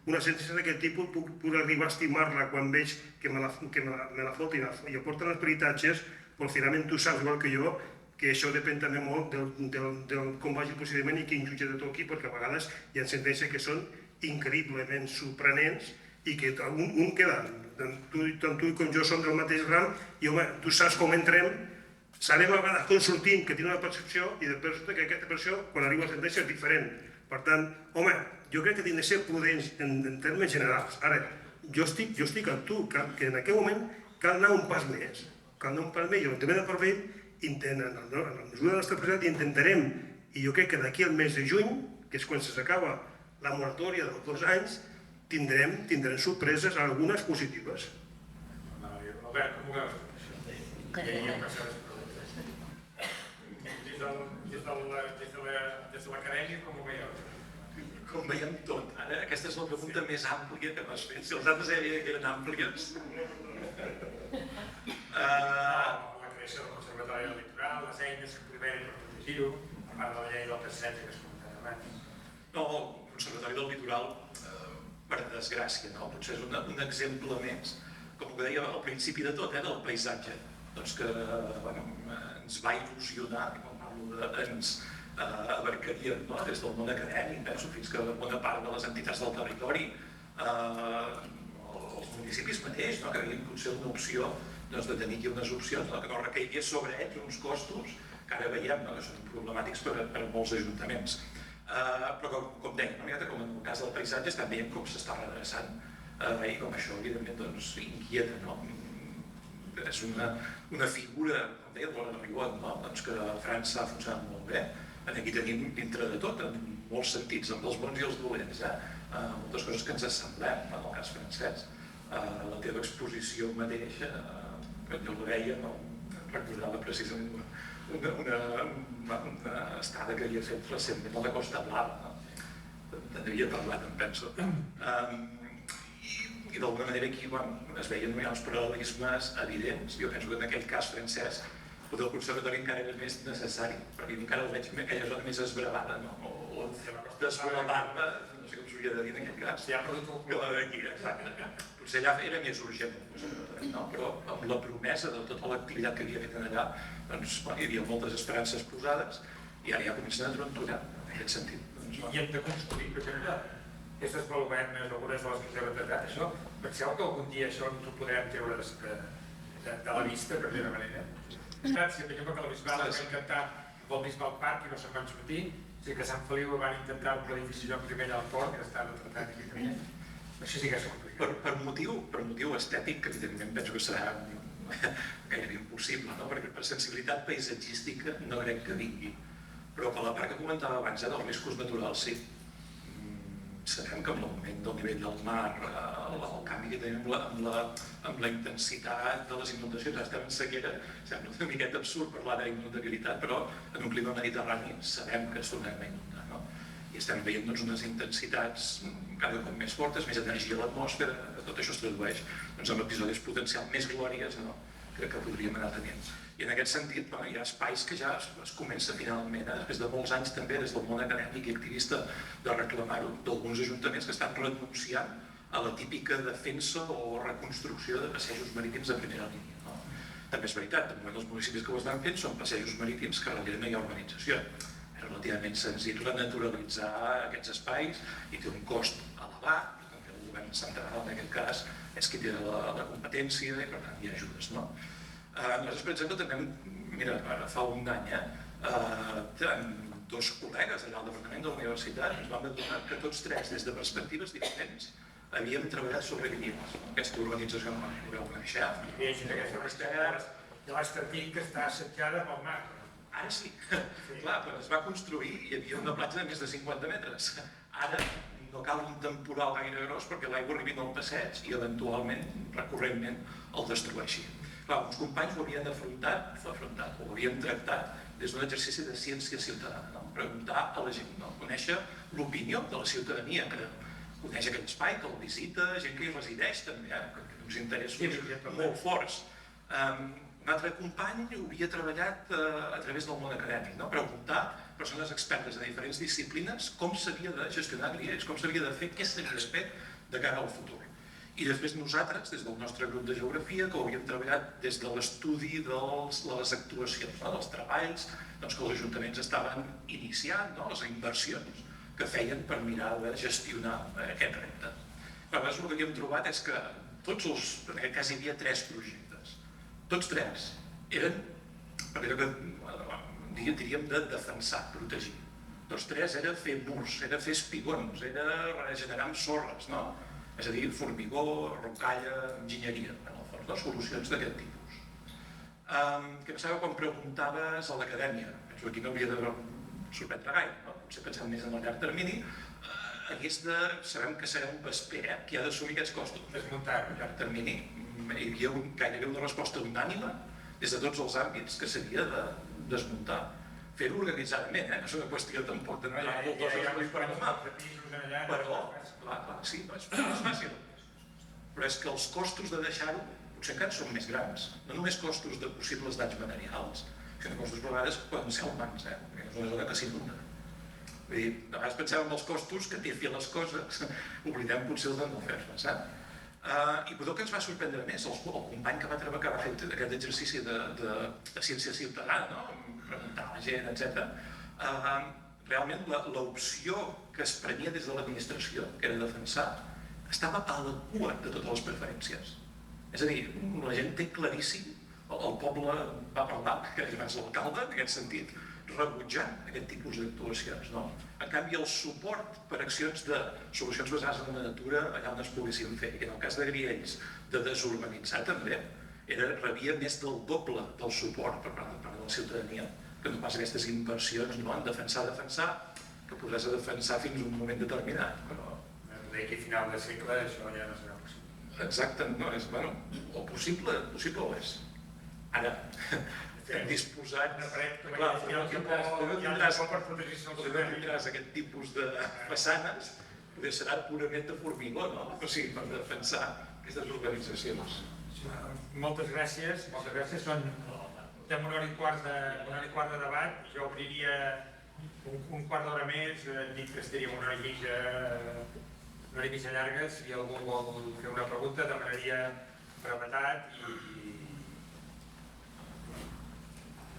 Una sentència d'aquest tipus puc arribar a estimar-la quan veig que me la fotin i aporten els peritatges, però finalment tu saps igual que jo que això depèn també molt de com vagi el procediment i quin jutge de toqui, perquè a vegades hi ha sentències que són increïblement sorprenents i que un queda. Tant tu com jo som del mateix ram i, home, tu saps com entrem, sabem a vegades com sortim, que tinc una percepció i després resulta que aquesta percepció, quan arriba a la sentència, és diferent. Per tant, home, jo crec que hem de ser prudents en termes generals. Ara, jo estic amb tu, que en aquest moment cal anar un pas més. Cal anar un pas més i l'Ajuntament de Parvell, en la mesura de la nostra possibilitat, intentarem, i jo crec que d'aquí al mes de juny, que és quan s'acaba la moratòria dels 2 anys, tindrem sorpreses, algunes positives. Albert, com ho veus? Des de l'acadèmia, com ho veieu? Com veiem tot. Ara, aquesta és la pregunta més àmplia que m'has fet. Si els altres que eren àmplies. La creació del Conservatori del Litoral, les eines que prevenen per protegir-ho, a part de la llei del PSC que es comentava abans. No, el Conservatori del Litoral, per desgràcia, potser és un exemple més, com que deia al principi de tot, del paisatge, doncs que ens va il·lusionar, quan parlo d'ens abarcaria des del món acadèmic, penso fins que bona part de les entitats del territori, els municipis mateix, que havien potser una opció de tenir aquí unes opcions que no recaigués sobre ells uns costos que ara veiem que són problemàtics per a molts ajuntaments. Però com deia, com en el cas del paisatge estem veient com s'està redreçant i com això evidentment inquieta. És una figura, com deia, de l'Anna Ribot, que a França ha funcionat molt bé. Aquí tenim dintre de tot, en molts sentits, amb els bons i els dolents, moltes coses que ens assemblem en el cas francès. La teva exposició mateixa, jo la veia, recordava precisament una estada que havia fet recentment a la Costa Blava. N'havia parlat, em penso. I d'alguna manera aquí es veien uns paral·lelismes evidents. Jo penso que en aquell cas francès el conservatori encara era més necessari, perquè encara el veig en aquella zona més esbravada, o desvoladar-me, no sé com s'hauria de dir en aquest cas, que la d'aquí, exacte. Potser allà era més urgent, però amb la promesa de tota l'activitat que havia fet allà, doncs hi havia moltes esperances posades i ara ja comencen a trontollar, en aquest sentit. I hem de construir, per exemple, aquestes baluernes, algunes de les que s'ha retratat, això, penseu que algun dia això ens ho podrem treure de la vista, per dir-ho manera. Gràcies, per exemple, que la Bisbal va intentar amb el Bisbal Park i no se'n van sortir, o sigui que a Sant Feliu van intentar un edifici lloc primer allà al port, que està retratat aquí també. Això sí que és complicat. Per motiu estètic, que evidentment penso que serà gairebé impossible, no? Perquè per sensibilitat paisatgística no crec que vingui. Però per la part que comentava abans, dels riscos naturals, sí. Sabem que amb l'augment del nivell del mar, el canvi que tenim amb la intensitat de les inundacions, estem en sequera, sembla una miqueta absurd parlar d'inundabilitat, però en un clima mediterrani sabem que es tornarem a inundar, no? I estem veient unes intensitats cada cop més fortes, més energia a l'atmosfera, tot això es tradueix en episodis potencials més glòries que podríem anar tenint. I en aquest sentit hi ha espais que ja es comença finalment, després de molts anys també des del món acadèmic i activista de reclamar-ho, d'alguns ajuntaments que estan renunciant a la típica defensa o reconstrucció de passejos marítims de primera línia. No? També és veritat, de moment els municipis que ho estan fent són passejos marítims que darrere no hi ha urbanització. És relativament senzill renaturalitzar aquests espais i té un cost elevat, perquè el govern central en aquest cas és qui té la competència i per tant hi ha ajudes. No? Nosaltres, per exemple, també, mira, fa un any, dos col·legues allà al departament de la universitat ens vam adonar que tots tres, des de perspectives diferents, havíem treballat sobre Guimes, aquesta organització no la vau conèixer. I aquesta recerca de l'Estatic que està assetjada pel mar. Ara sí, clar, quan es va construir hi havia una platja de més de 50 metres. Ara no cal un temporal gaire gros perquè l'aigua arribi al passeig i eventualment, recurrentment, el destrueixi. Clar, uns companys ho havien afrontat, o ho havien tractat des d'un exercici de ciència ciutadana, no? Preguntar a la gent, no? Conèixer l'opinió de la ciutadania, que coneix aquell espai, que el visita, gent que hi resideix també, que té uns interessos molt forts. Un altre company ho havia treballat a través del món acadèmic, no? Preguntar a persones expertes de diferents disciplines com s'havia de gestionar griells, com s'havia de fer, què s'havia de fer de cara al futur. I després nosaltres, des del nostre grup de geografia, que ho havíem treballat des de l'estudi de les actuacions, dels treballs que els ajuntaments estaven iniciant, les inversions que feien per mirar de gestionar aquest repte. Aleshores, el que havíem trobat és que en aquest cas hi havia 3 projectes. Tots 3 eren, per allò que diríem de defensar, protegir. Tots 3 era fer murs, era fer espigons, era regenerar amb sorres, no? És a dir, formigó, rocalla, enginyeria, en el fons, solucions d'aquest tipus. Què passava quan preguntaves a l'acadèmia? Penso que aquí no hauria de sorprendre gaire, potser pensant més en el llarg termini, sabem que serà un vesper qui ha d'assumir aquests costos. Desmuntar. A llarg termini hi havia gairebé una resposta unànime des de tots els àmbits que s'havia de desmuntar. Fer-ho organitzadament, no és una qüestió tampoc de no hi ha moltes coses per demà. Però, clar, sí, és fàcil. Però és que els costos de deixar-ho potser encara són més grans. No només costos de possibles danys materials, sinó costos a vegades poden ser humans, perquè és una zona que s'inunda. Vull dir, a vegades pensem en els costos que té fer les coses, oblidem potser el de no fer-les, sap? I potser que ens va sorprendre més, el company que va treballar, que va fer aquest exercici de ciència ciutadana, preguntar a la gent, etc. Realment l'opció que es prenia des de l'administració, que era defensar, estava a la cua de totes les preferències. És a dir, la gent té claríssim, el poble va parlar, que era abans l'alcalde, en aquest sentit, rebutjant aquest tipus d'actuacions. En canvi, el suport per accions de solucions basades en la natura allà on es poguessin fer, i en el cas de Griells, de desurbanitzar també, rebia més del doble del suport per part de la ciutadania que no pas aquestes inversions en defensar, que podràs defensar fins a un moment determinat. D'aquí a final de segle això ja no serà possible. Exacte, no, és, bueno, o possible ho és. Ara, estem disposats... Clar, tindràs aquest tipus de façanes, potser serà purament de formigó, no? O sigui, per defensar aquestes organitzacions. Moltes gràcies. Estem una hora i quart de debat. Jo obriria un quart d'hora més, hem dit que estaríem una hora i mitja llarga. Si algú vol fer una pregunta, demanaria brevetat i...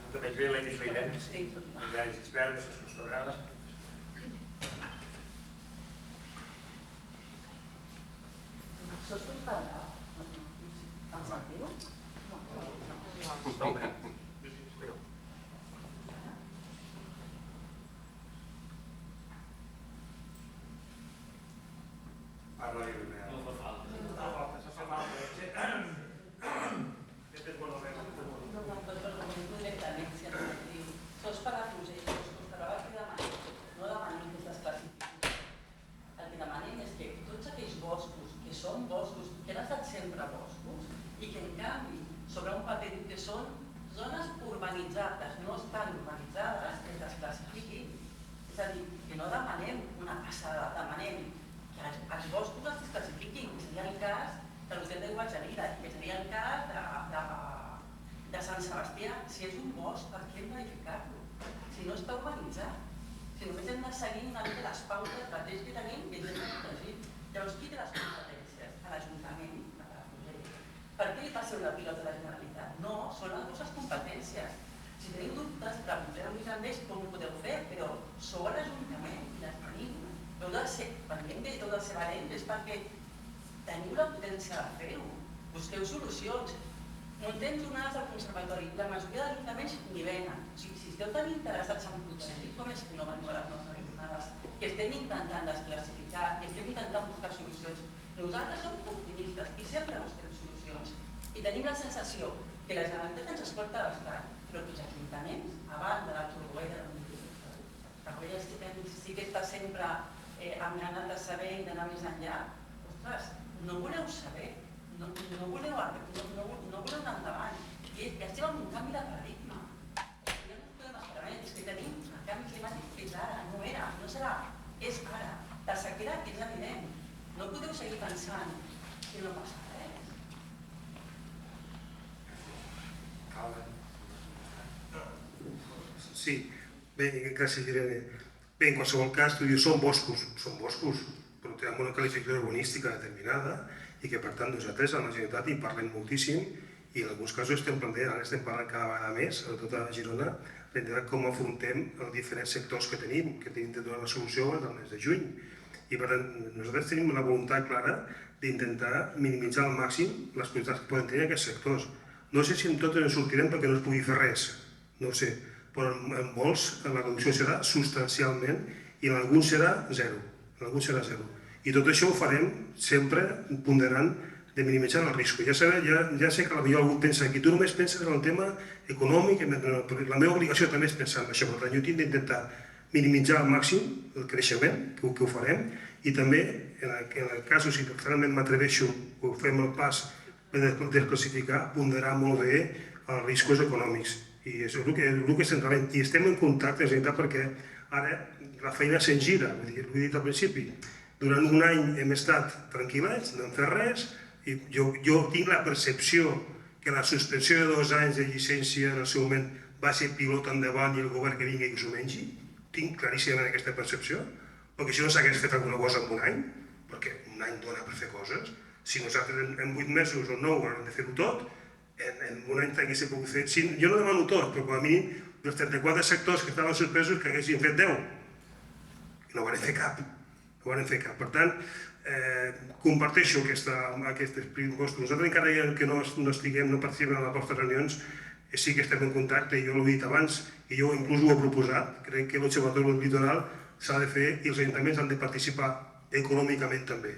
També bé l'Enis Leidens, els experts, els programes. ¿Sos culpable? ¿Al sentido? Parla-hi una... no demanem una passada, demanem que els boscos es desclassifiquin, que seria el cas de l'Hotel de Guatxarida, que seria el cas de Sant Sebastià. Si és un bosc, per què hem d'edificar-lo? Si no està urbanitzat, si només hem de seguir una mica les pautes de lleis que tenim i ens hem de protegir. Llavors, qui té les competències? A l'Ajuntament, a la Palafrugell. Per què li passeu la pilota a la Generalitat? No, són les vostres competències. Si teniu dubtes, pregunteu-vos a ells com ho podeu fer, però sou a l'Ajuntament i les tenim. Per què heu de ser valents? És perquè teniu la potència de fer-ho. Busqueu solucions. Muntem jornades al conservatori. La majoria d'ajuntaments ni venen. Si esteu tan interessats en protegir, com és que no veniu a les nostres jornades? Que estem intentant desclassificar, que estem intentant buscar solucions. Nosaltres som optimistes i sempre busquem solucions. I tenim la sensació que la Generalitat ens escolta bastant, però que els ajuntaments, abans de la Torroella, sí que està sempre amb ganes de saber i d'anar més enllà. Ostres, no voleu saber, no voleu anar endavant. I estem en un canvi de paradigma. Ja no podem esperar més, és que tenim el canvi climàtic que és ara, no era, no serà, és ara. La sequera que és evident. No podeu seguir pensant que no passa res. Sí, bé, gràcies Irene. Bé, en qualsevol cas, tu dius, són boscos, però tenen una qualificació urbanística determinada i que per tant nosaltres a la Generalitat hi parlem moltíssim i en alguns casos estem parlant cada vegada més, sobretot a Girona, de com afrontem els diferents sectors que tenim de donar la solució al mes de juny. I per tant, nosaltres tenim una voluntat clara d'intentar minimitzar al màxim les quantitats que poden tenir aquests sectors. No sé si en totes en sortirem perquè no es pugui fer res, no ho sé, però en molts la reducció serà substancialment i en alguns serà zero. I tot això ho farem sempre ponderant de minimitzar el risc. Ja sé que potser algú pensa que tu només penses en el tema econòmic, però la meva obligació també és pensar en això. Per tant, jo tinc d'intentar minimitzar al màxim el creixement, que ho farem, i també, en el cas si finalment m'atreveixo o fem el pas de desclassificar, ponderar molt bé els riscos econòmics. I això és el que centralment. I estem en contacte, perquè ara la feina se'n gira, ho he dit al principi. Durant un any hem estat tranquil·lets, no hem fet res, i jo tinc la percepció que la suspensió de 2 anys de llicència en el seu moment va ser pilot endavant i el govern que vingui que s'ho mengi. Tinc claríssimament aquesta percepció, perquè si no s'hagués fet alguna cosa en un any, perquè un any dona per fer coses, si nosaltres en 8 mesos o 9 hem de fer-ho tot, en un any t'haguéssim pogut fer... Jo no demano tot, però com a mínim dels 34 sectors que estaven suspesos que haguessin fet 10. I no van fer cap. Per tant, comparteixo aquests pressupostos. Nosaltres encara que no participem en les vostres reunions, sí que estem en contacte, jo l'he dit abans, i jo inclús ho he proposat. Crec que l'Observatori del Litoral s'ha de fer i els ajuntaments han de participar econòmicament també.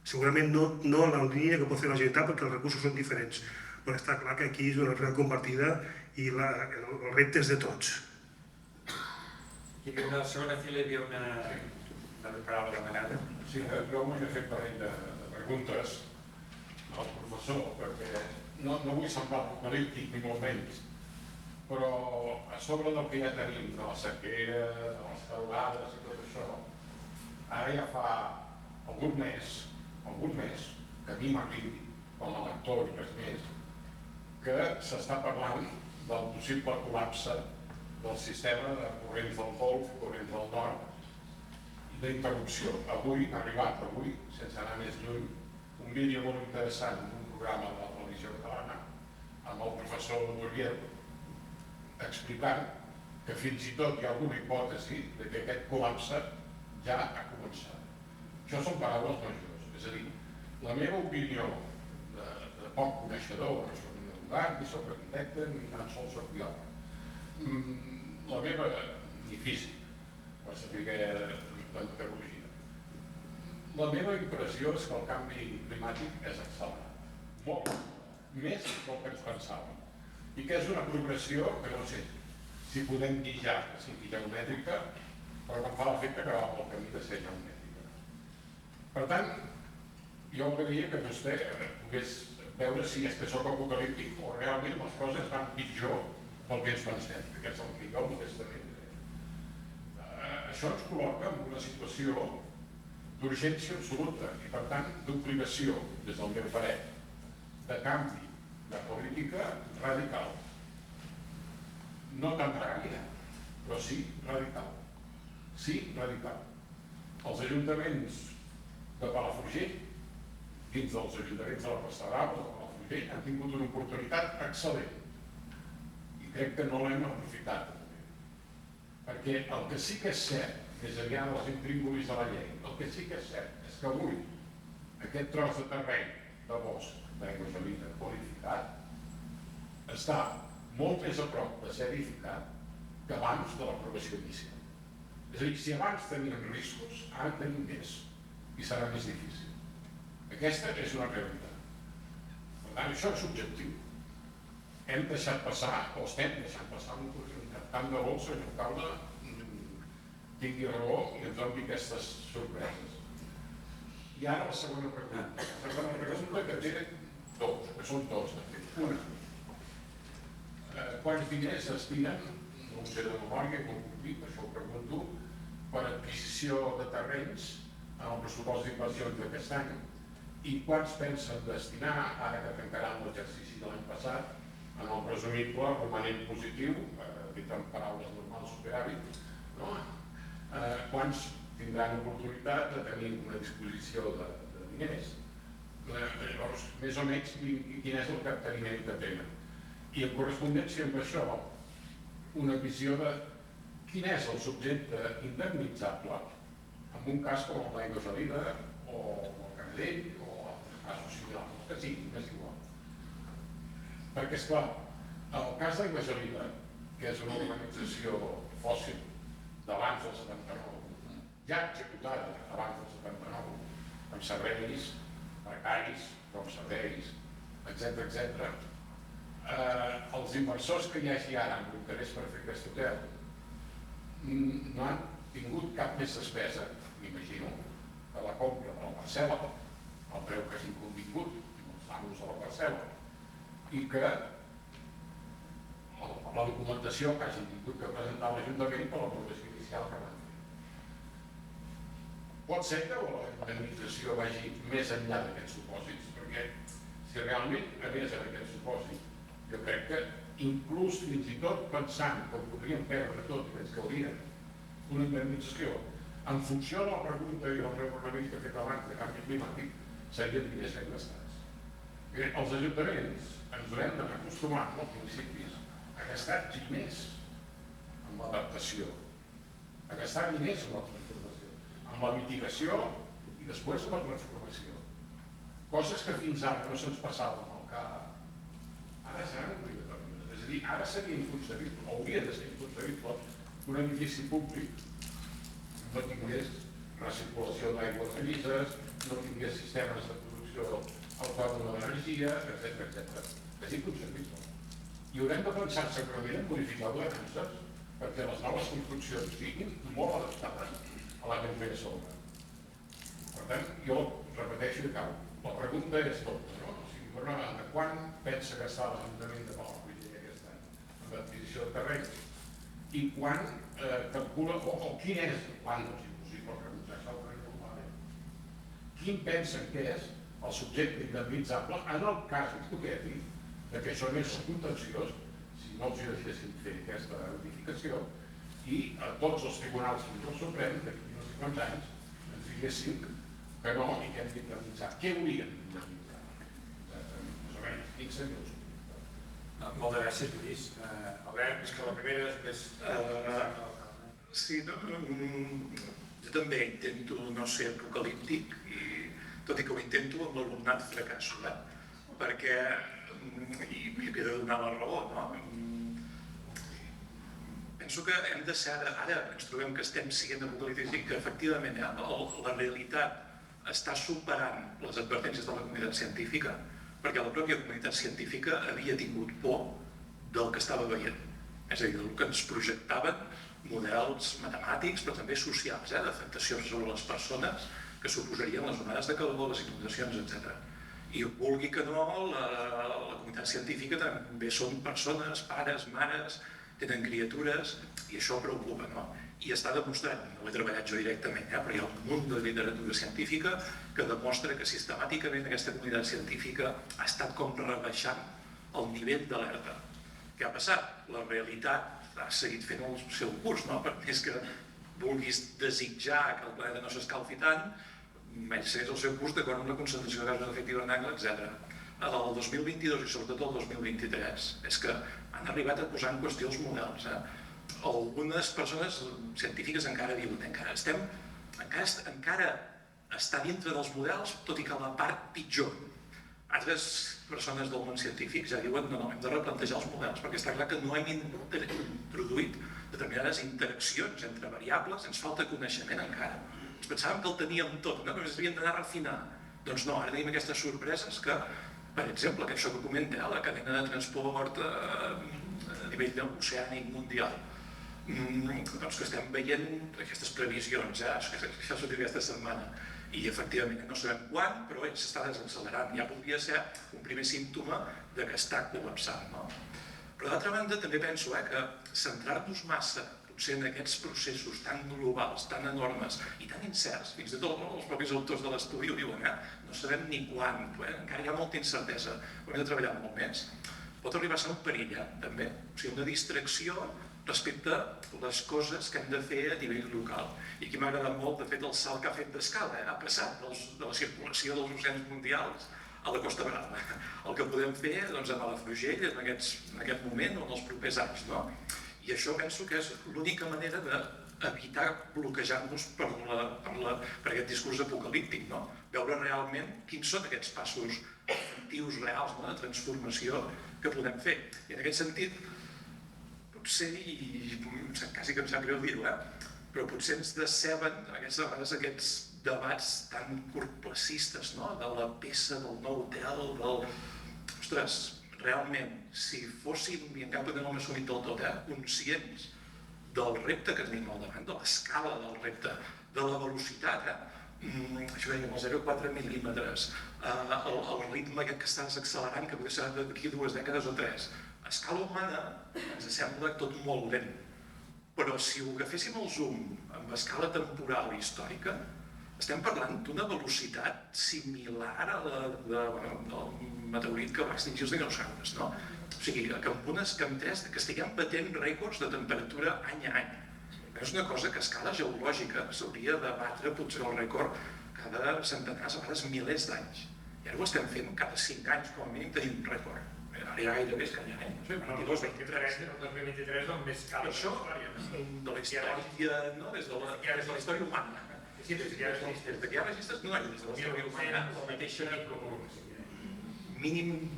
Segurament no a la línia que pot fer la Generalitat perquè els recursos són diferents, però està clar que aquí és una realitat compartida i el repte és de tots. I en la segona fila hi havia una paraula demanada. Sí, jo m'he fet parell de preguntes al professor, perquè no vull semblar apocalíptic ni molt menys, però a sobre del que ja tenim, de la sequera, de les teulades i tot això, ara ja fa algun mes, que a mi m'arribi, com a lector i res més, que s'està parlant del possible col·lapse del sistema de corrents del Golf, corrents del Nord, d'interrupció. Avui, ha arribat avui, sense anar més lluny, un vídeo molt interessant d'un programa de la televisió catalana amb el professor Muriel explicant que fins i tot hi ha alguna hipòtesi de que aquest col·lapse ja ha començat. Això són paraules majors, és a dir, la meva opinió de poc coneixedor, no soc ni abogat, ni soc arquitecte, ni tan sols soc biòleg. La meva, ni físic, per saber la meteorologia. La meva impressió és que el canvi climàtic és accelerat, molt, més del que ens pensàvem, i que és una progressió que no sé si podem dir ja que sigui geomètrica, però que em fa l'efecte que va pel camí de ser geomètrica. Per tant, jo m'agradaria que vostè pogués veure si és que soc apocalíptic o realment les coses van pitjor del que ens pensem, que és el que jo modestament. Això ens col·loca en una situació d'urgència absoluta i, per tant, d'obligació, des del meu parer, de canvi de política radical. No temporària, però sí radical. Sí, radical. Els ajuntaments de Palafrugell, dins dels ajuntaments de la Costa Brava o de Palafrugell, han tingut una oportunitat excel·lent i crec que no l'hem aprofitat. Perquè el que sí que és cert, més enllà dels intríngulis de la llei, el que sí que és cert és que avui aquest tros de terreny de bosc d'aigua gelida qualificat està molt més a prop de ser edificat que abans de l'aprovació inicial. És a dir, si abans teníem riscos, ara tenim més i serà més difícil. Aquesta és una realitat. Per tant, això és objectiu. Hem deixat passar, o estem deixant passar una oportunitat. Tant de bo el senyor alcalde tingui raó i ens doni aquestes sorpreses. I ara la segona pregunta. La segona pregunta que té dos, que són dos, de fet. Una, quants diners es destinen, no ho sé de memòria, com puc dir, per això ho pregunto, per adquisició de terrenys en el pressupost d'inversions d'aquest any i quants pensen destinar, ara que tancaran l'exercici de l'any passat, en el presumible romanent positiu, dit en paraules normals, superàvit, no? Quants tindran oportunitat de tenir una disposició de diners. Llavors, més o menys, quin és el capteniment que tenen. I en correspondència amb això, una visió de quin és el subjecte indemnitzable en un cas com el d'aigua gelida o el Canadell o altres casos similars, que sigui, m'és igual. Perquè, esclar, el cas d'aigua gelida, que és una organització fòssil d'abans del 79, ja executada abans del 79, amb serveis precaris, com serveis, etc. Els inversors que hi hagi ara amb l'interès per fer aquest hotel no han tingut cap més despesa, m'imagino, que la compra de la parcel·la, el preu que hagin convingut, els amos de la parcel·la, i que la documentació que hagin tingut que presentar a l'Ajuntament per l'aprovació inicial que van fer. Pot ser que la indemnització vagi més enllà d'aquests supòsits, perquè si realment anés en aquest supòsit, jo crec que inclús fins i tot pensant que ho podríem perdre tot i que ens caldria una indemnització, en funció de la pregunta i del raonament que he fet abans de canvi climàtic, serien diners ben gastats. Els ajuntaments ens haurem d'acostumar als principis a gastar diners en l'adaptació, a gastar diners en la transformació, en la mitigació i després en la transformació. Coses que fins ara no se'ns passaven al cap, ara seran obligatòries. És a dir, ara seria inconcebible, o hauria de ser inconcebible, que un edifici públic no tingués recirculació d'aigües llises, no tingués sistemes de producció autònoma d'energia, etc. És inconcebible. I haurem de pensar segurament en modificar ordenances perquè les noves construccions siguin molt adaptades a la que ens ve a sobre. Per tant, jo repeteixo i acabo. La pregunta és tota, no? O sigui, de quan pensa gastar l'Ajuntament de Palafrugell aquest any en l'adquisició de terrenys i quan calcula, o quin és l'àmbit, si possible, preguntar-se al informalment. Quin pensen que és el subjecte indemnitzable en el cas hipotètic que això no és contenciós si no els deixessin fer aquesta edificació i a tots els tribunals fins al Suprem d'aquí no sé quants anys ens diguessin que no i que hem d'indemnitzar. Què haurien d'indemnitzar? Més o menys 15 minuts. Moltes gràcies, Lluís. Albert, és que la primera és més... Sí, jo també intento no ser apocalíptic, tot i que ho intento amb l'alumnat fracasso, perquè, i m'hi he de donar la raó, no? Penso que hem de ser, ara ens trobem que estem sent apocalíptics i que efectivament la realitat està superant les advertències de la comunitat científica, perquè la pròpia comunitat científica havia tingut por del que estava veient. És a dir, del que ens projectaven models matemàtics, però també socials, d'afectacions sobre les persones que suposarien les onades de calor, les inundacions, etc. I vulgui que no, la comunitat científica també són persones, pares, mares, tenen criatures i això preocupa, no? I està demostrat, no ho he treballat jo directament, però hi ha un munt de literatura científica que demostra que sistemàticament aquesta comunitat científica ha estat com rebaixant el nivell d'alerta. Què ha passat? La realitat ha seguit fent el seu curs, no? Per més que vulguis desitjar que el planeta no s'escalfi tant, segueix el seu curs d'acord amb la concentració de gasos d'efecte hivernacle, etc. El 2022 i sobretot el 2023 és que han arribat a posar en qüestió els models. Algunes persones científiques encara diuen encara està dintre dels models, tot i que la part pitjor. Altres persones del món científic ja diuen no, hem de replantejar els models, perquè està clar que no hem introduït determinades interaccions entre variables, ens falta coneixement encara. Ens pensàvem que el teníem tot, no? Només havíem d'anar a refinar. Doncs no, ara tenim aquestes sorpreses que, per exemple, que això que comenta, la cadena de transport a nivell oceànic mundial, doncs que estem veient aquestes previsions, això s'ho diu aquesta setmana, i efectivament no sabem quan, però s'està desaccelerant. Ja podria ser un primer símptoma de que està col·lapsant, no? Però d'altra banda també penso que centrar-nos massa potser en aquests processos tan globals, tan enormes i tan incerts, fins i tot els propis autors de l'estudi ho diuen, no sabem ni quan, encara hi ha molta incertesa, ho hem de treballar molt més. Pot arribar a ser un perill, també, o sigui, una distracció respecte a les coses que hem de fer a nivell local. I aquí m'ha agradat molt, de fet, el salt que ha fet d'escala, ha passat de la circulació dels oceans mundials a la Costa Brava. El que podem fer a Palafrugell en aquest moment o en els propers anys. I això penso que és l'única manera d'evitar bloquejar-nos per aquest discurs apocalíptic. Veure realment quins són aquests passos efectius, reals, de transformació que podem fer. I en aquest sentit, potser, i quasi que em sap greu dir-ho, però potser ens deceben aquests debats tan curtplacistes, de la peça, del nou hotel, Ostres, realment, si fóssim, i encara no hem assumit del tot, conscients del repte que tenim al davant, de l'escala del repte, de la velocitat, això deia, els 0,4 mil·límetres, el ritme aquest que estàs accelerant, que potser serà d'aquí 2 dècades o 3. A escala humana ens sembla tot molt lent, però si ho agaféssim el zoom amb escala temporal i històrica, estem parlant d'una velocitat similar a la del meteorit que va extingir els dinosaures, no? O sigui, que estiguem batent rècords de temperatura any a any. És una cosa que a escala geològica s'hauria de batre potser el rècord cada centenars, a vegades milers d'anys. I ara ho estem fent cada 5 anys, com a mínim tenim un rècord. Ara ja gairebé és cada any. El 2023 és el més cal. Això, de la història, des de la història humana. Sí, des que hi ha registres. Des que hi ha registres, no, des de la història humana, la mateixa mínim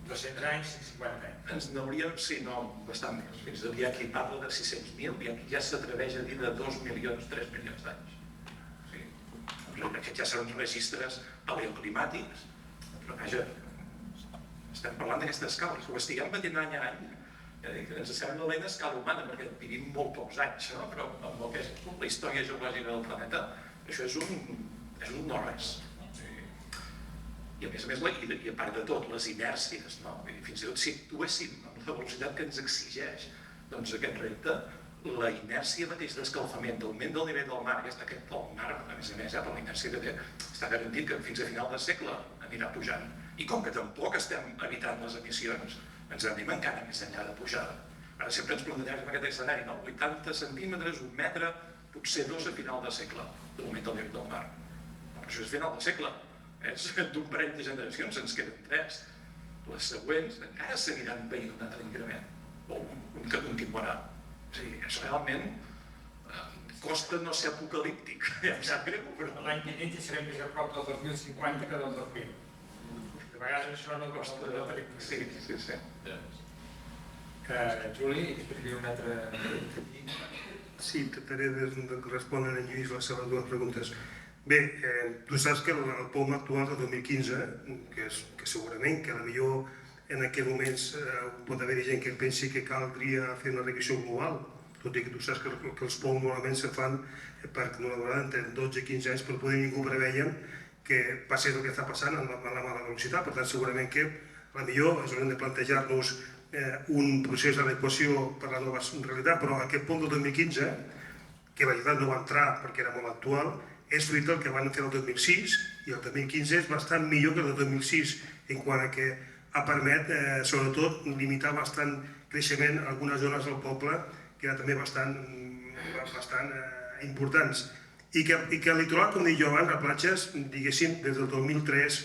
200 anys, 150 anys. ens n'hauríem, sí, no, bastant més. Fins i tot hi ha qui parla de 600.000, hi ha qui ja s'atreveix a dir de 2 milions, 3 milions d'anys. Aquests ja seran registres paleoclimàtics, però vaja, estem parlant d'aquesta escala, que ho estiguem batent any a any, ens sembla lent a escala humana, perquè vivim molt pocs anys, però amb el que és la història geològica del planeta, això és un no-res. I a més, i a part de tot, les inèrcies, fins i tot si actuéssim amb la velocitat que ens exigeix aquest repte, la inèrcia mateix d'escalfament, d'augment del nivell del mar, del mar, a més, per la inèrcia que té, està garantit que fins a final de segle anirà pujant. I com que tampoc estem evitant les emissions, ens anem encara més enllà de pujada. Ara sempre ens plantegem aquest escenari, 80 centímetres, 1 metre, potser 2 a final de segle, d'augment del nivell del mar. Però això és final de segle. És d'un parell de generacions, ens queden 3. Les següents encara seguiran veient un altre increment, o un que continuarà. O sigui, és realment costa no ser apocalíptic, ja em sap greu, però L'any vinent ja serem més a prop del 2050 que del 2000. De vegades això no costa de pel·lícula. Sí. Juli, i després hi ha una altra... Sí, intentaré respondre en Lluís les seves 2 preguntes. Bé, tu saps que el POM actual del 2015, que segurament que potser en aquests moments pot haver gent que pensi que caldria fer una revisió global, tot i que tu saps que els POM normalment se fan entre 12 i 15 anys, però poder ningú preveien que passés el que està passant amb la mala velocitat. Per tant, segurament que potser ens haurem de plantejar-nos un procés d'adequació per la nova realitat, però aquest pont del 2015, que la Generalitat no va entrar perquè era molt actual, és fruit del que van fer el 2006, i el 2015 és bastant millor que el 2006, en quant a que ha permet, sobretot, limitar bastant creixement en algunes zones del poble, que eren també bastant importants. I que el litoral, com dic jo abans, a platges, diguéssim, des del 2003,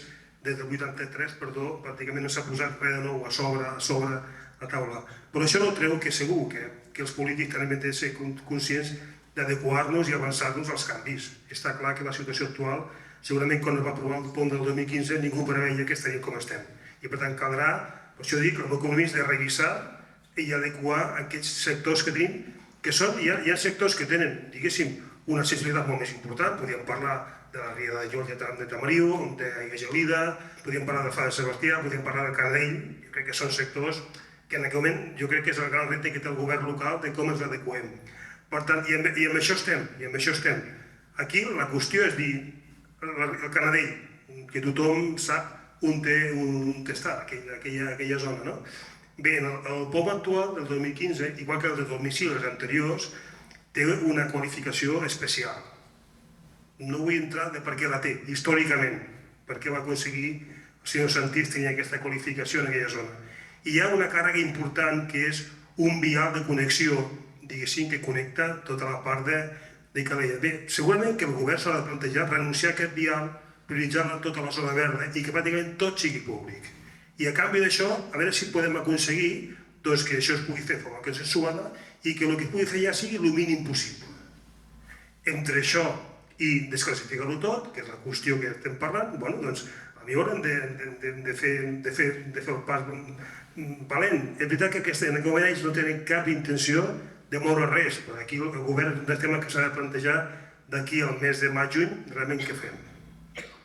des del 83, perdó, pràcticament no s'ha posat res de nou a sobre la taula. Però això no treu que segur que els polítics també han de ser conscients d'adequar-nos i avançar-nos als canvis. Està clar que la situació actual, segurament quan es va aprovar el pont del 2015, ningú preveia que estaríem com estem. I per tant caldrà, per això dic, el meu compromís de revisar i adequar aquests sectors que tenim, que són, hi ha sectors que tenen, diguéssim, una accessibilitat molt més important. Podríem parlar de la Ria de Llor de Tamariu, d'Aigua Gelida, podríem parlar de Fa de Sebastià, podríem parlar de Cardell. Jo crec que són sectors que en aquest moment jo crec que és el gran repte que té el govern local de com ens adequem. Per tant, i amb això estem. Aquí la qüestió és dir, el Canadell, que tothom sap on està, aquella zona, no? Bé, el POM actual del 2015, igual que el del 2006, els anteriors, té una qualificació especial. No vull entrar de per què la té, històricament, per què va aconseguir el senyor Santís tenir aquesta qualificació en aquella zona. I hi ha una càrrega important que és un vial de connexió, diguéssim, que connecta tota la part de Calella. Bé, segurament que el govern s'ha de plantejar renunciar a aquest vial, prioritzar tota la zona verda i que pràcticament tot sigui públic. I a canvi d'això, a veure si podem aconseguir que això es pugui fer de forma consensuada i que el que es pugui fer ja sigui el mínim possible. Entre això i desclassificar-ho tot, que és la qüestió que estem parlant, doncs potser haurem de fer el pas valent. És veritat que en aquest moment ells no tenen cap intenció de moure res, però aquí el govern és un tema que s'ha de plantejar d'aquí al mes de maig-juny, realment què fem.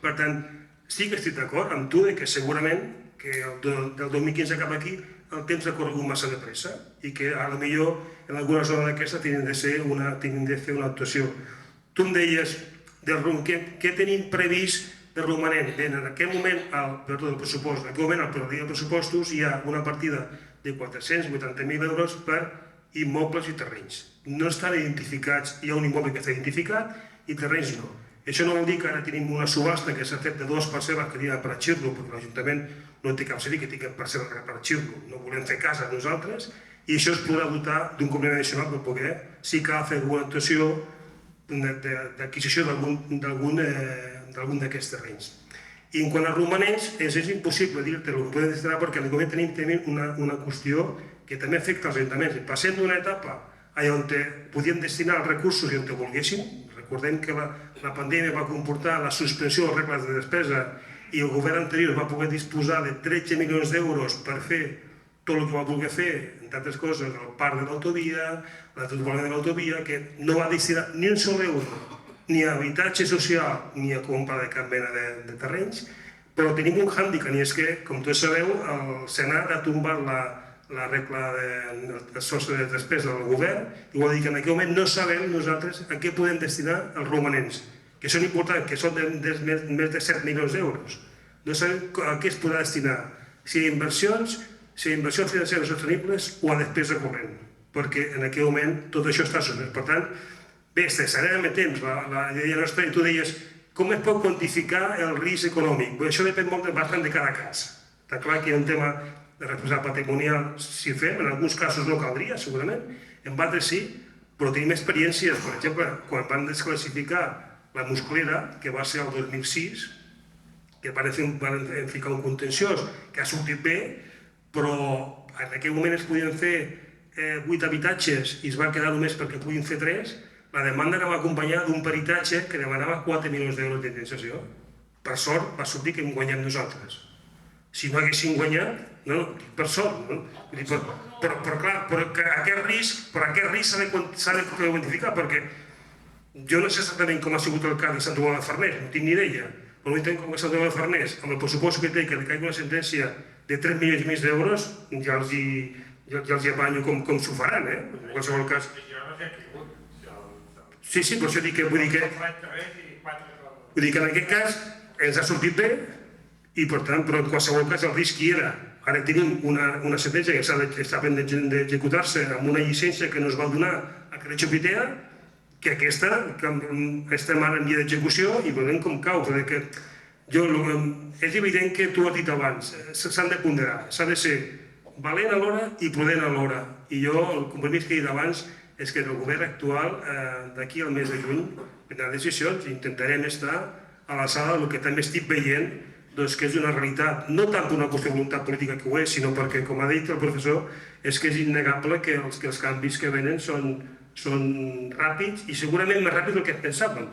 Per tant, sí que estic d'acord amb tu que segurament que del 2015 cap aquí el temps ha corregut massa de pressa i que potser en alguna zona d'aquesta tenen de fer una actuació. Tu em deies què tenim previst de romanent. Bé, en aquest moment, del pressupost, en aquest moment al programa de pressupostos hi ha una partida de 480.000 euros per immobles i terrenys. No estan identificats, hi ha un immoble que està identificat i terrenys no. Això no vol dir que ara tenim una subhasta que s'ha fet de 2 parcel·les que tenen per Xirlo, perquè l'Ajuntament no té cap sentit que tingui parcel·les per Xirlo, no volem fer casa nosaltres, i això es podrà dotar d'un complement addicional per poder, si cal fer alguna actuació d'adquisició d'algun d'aquests terrenys. I en quant als romanents, és impossible dir-te el que podem destinar perquè en el moment tenim una qüestió que també afecta els ajuntaments. Passem d'una etapa on podíem destinar els recursos i on volguéssim. Recordem que la pandèmia va comportar la suspensió de les regles de despesa i el govern anterior va poder disposar de 13 milions d'euros per fer tot el que va voler fer, entre altres coses, el parc de l'autovia, la desdoblament de l'autovia, que no va destinar ni un sol euro ni a habitatge social ni a compra de cap mena de terrenys, però tenim un hàndicap, i és que, com tots sabeu, el Senat ha tombat la regla del sostre de despesa del govern i vol dir que en aquest moment no sabem nosaltres a què podem destinar els romanents, que són importants, que són més de 7 milions d'euros. No sabem a què es podrà destinar, si a inversions financeres sostenibles o a despesa corrent, perquè en aquest moment tot això està sotmès. Per tant, bé, estressarem a temps la idea nostra i tu deies com es pot quantificar el risc econòmic. Això depèn bastant de cada cas. Està clar que hi ha un tema de responsabilitat patrimonial, si fem, en alguns casos no caldria, segurament, en altres sí, però tenim experiències, per exemple, quan van desclassificar la Musclera, que va ser el 2006, que van ficar un contenciós que ha sortit bé, però en aquell moment es podien fer 8 habitatges i es va quedar només perquè puguin fer 3, la demanda anava acompanyada d'un peritatge que demanava 4 milions d'euros d'indemnització. Per sort va sortir que hem guanyat nosaltres. Si no haguéssim guanyat, no, per sort, no? Però clar, aquest risc s'ha de quantificar, perquè jo no sé exactament com ha sigut el cas de Sant Tomàs de Farners, no tinc ni idea, però no entenc com que Sant Tomàs de Farners, amb el pressupost que té, que li caigui una sentència de 3 milions i mig d'euros, ja els apanyo com s'ho faran, en qualsevol cas. Sí, però això vull dir que en aquest cas ens ha sortit bé, i per tant, però en qualsevol cas el risc hi era. Ara tenim una sentència que està pendent d'executar-se amb una llicència que no es va donar a Carretxo Pitea, que aquesta, que estem ara en via d'execució i veurem com cau. És evident que tu ho has dit abans, s'han de ponderar, s'ha de ser valent alhora i prudent alhora. I jo, el compromís que he dit abans, és que el govern actual, d'aquí al mes de juny, prendrà decisions i intentarem estar a l'alçada del que també estic veient, que és una realitat, no tant per una qüestió de voluntat política que ho és, sinó perquè, com ha dit el professor, és que és innegable que els canvis que venen són ràpids i segurament més ràpids del que pensàvem.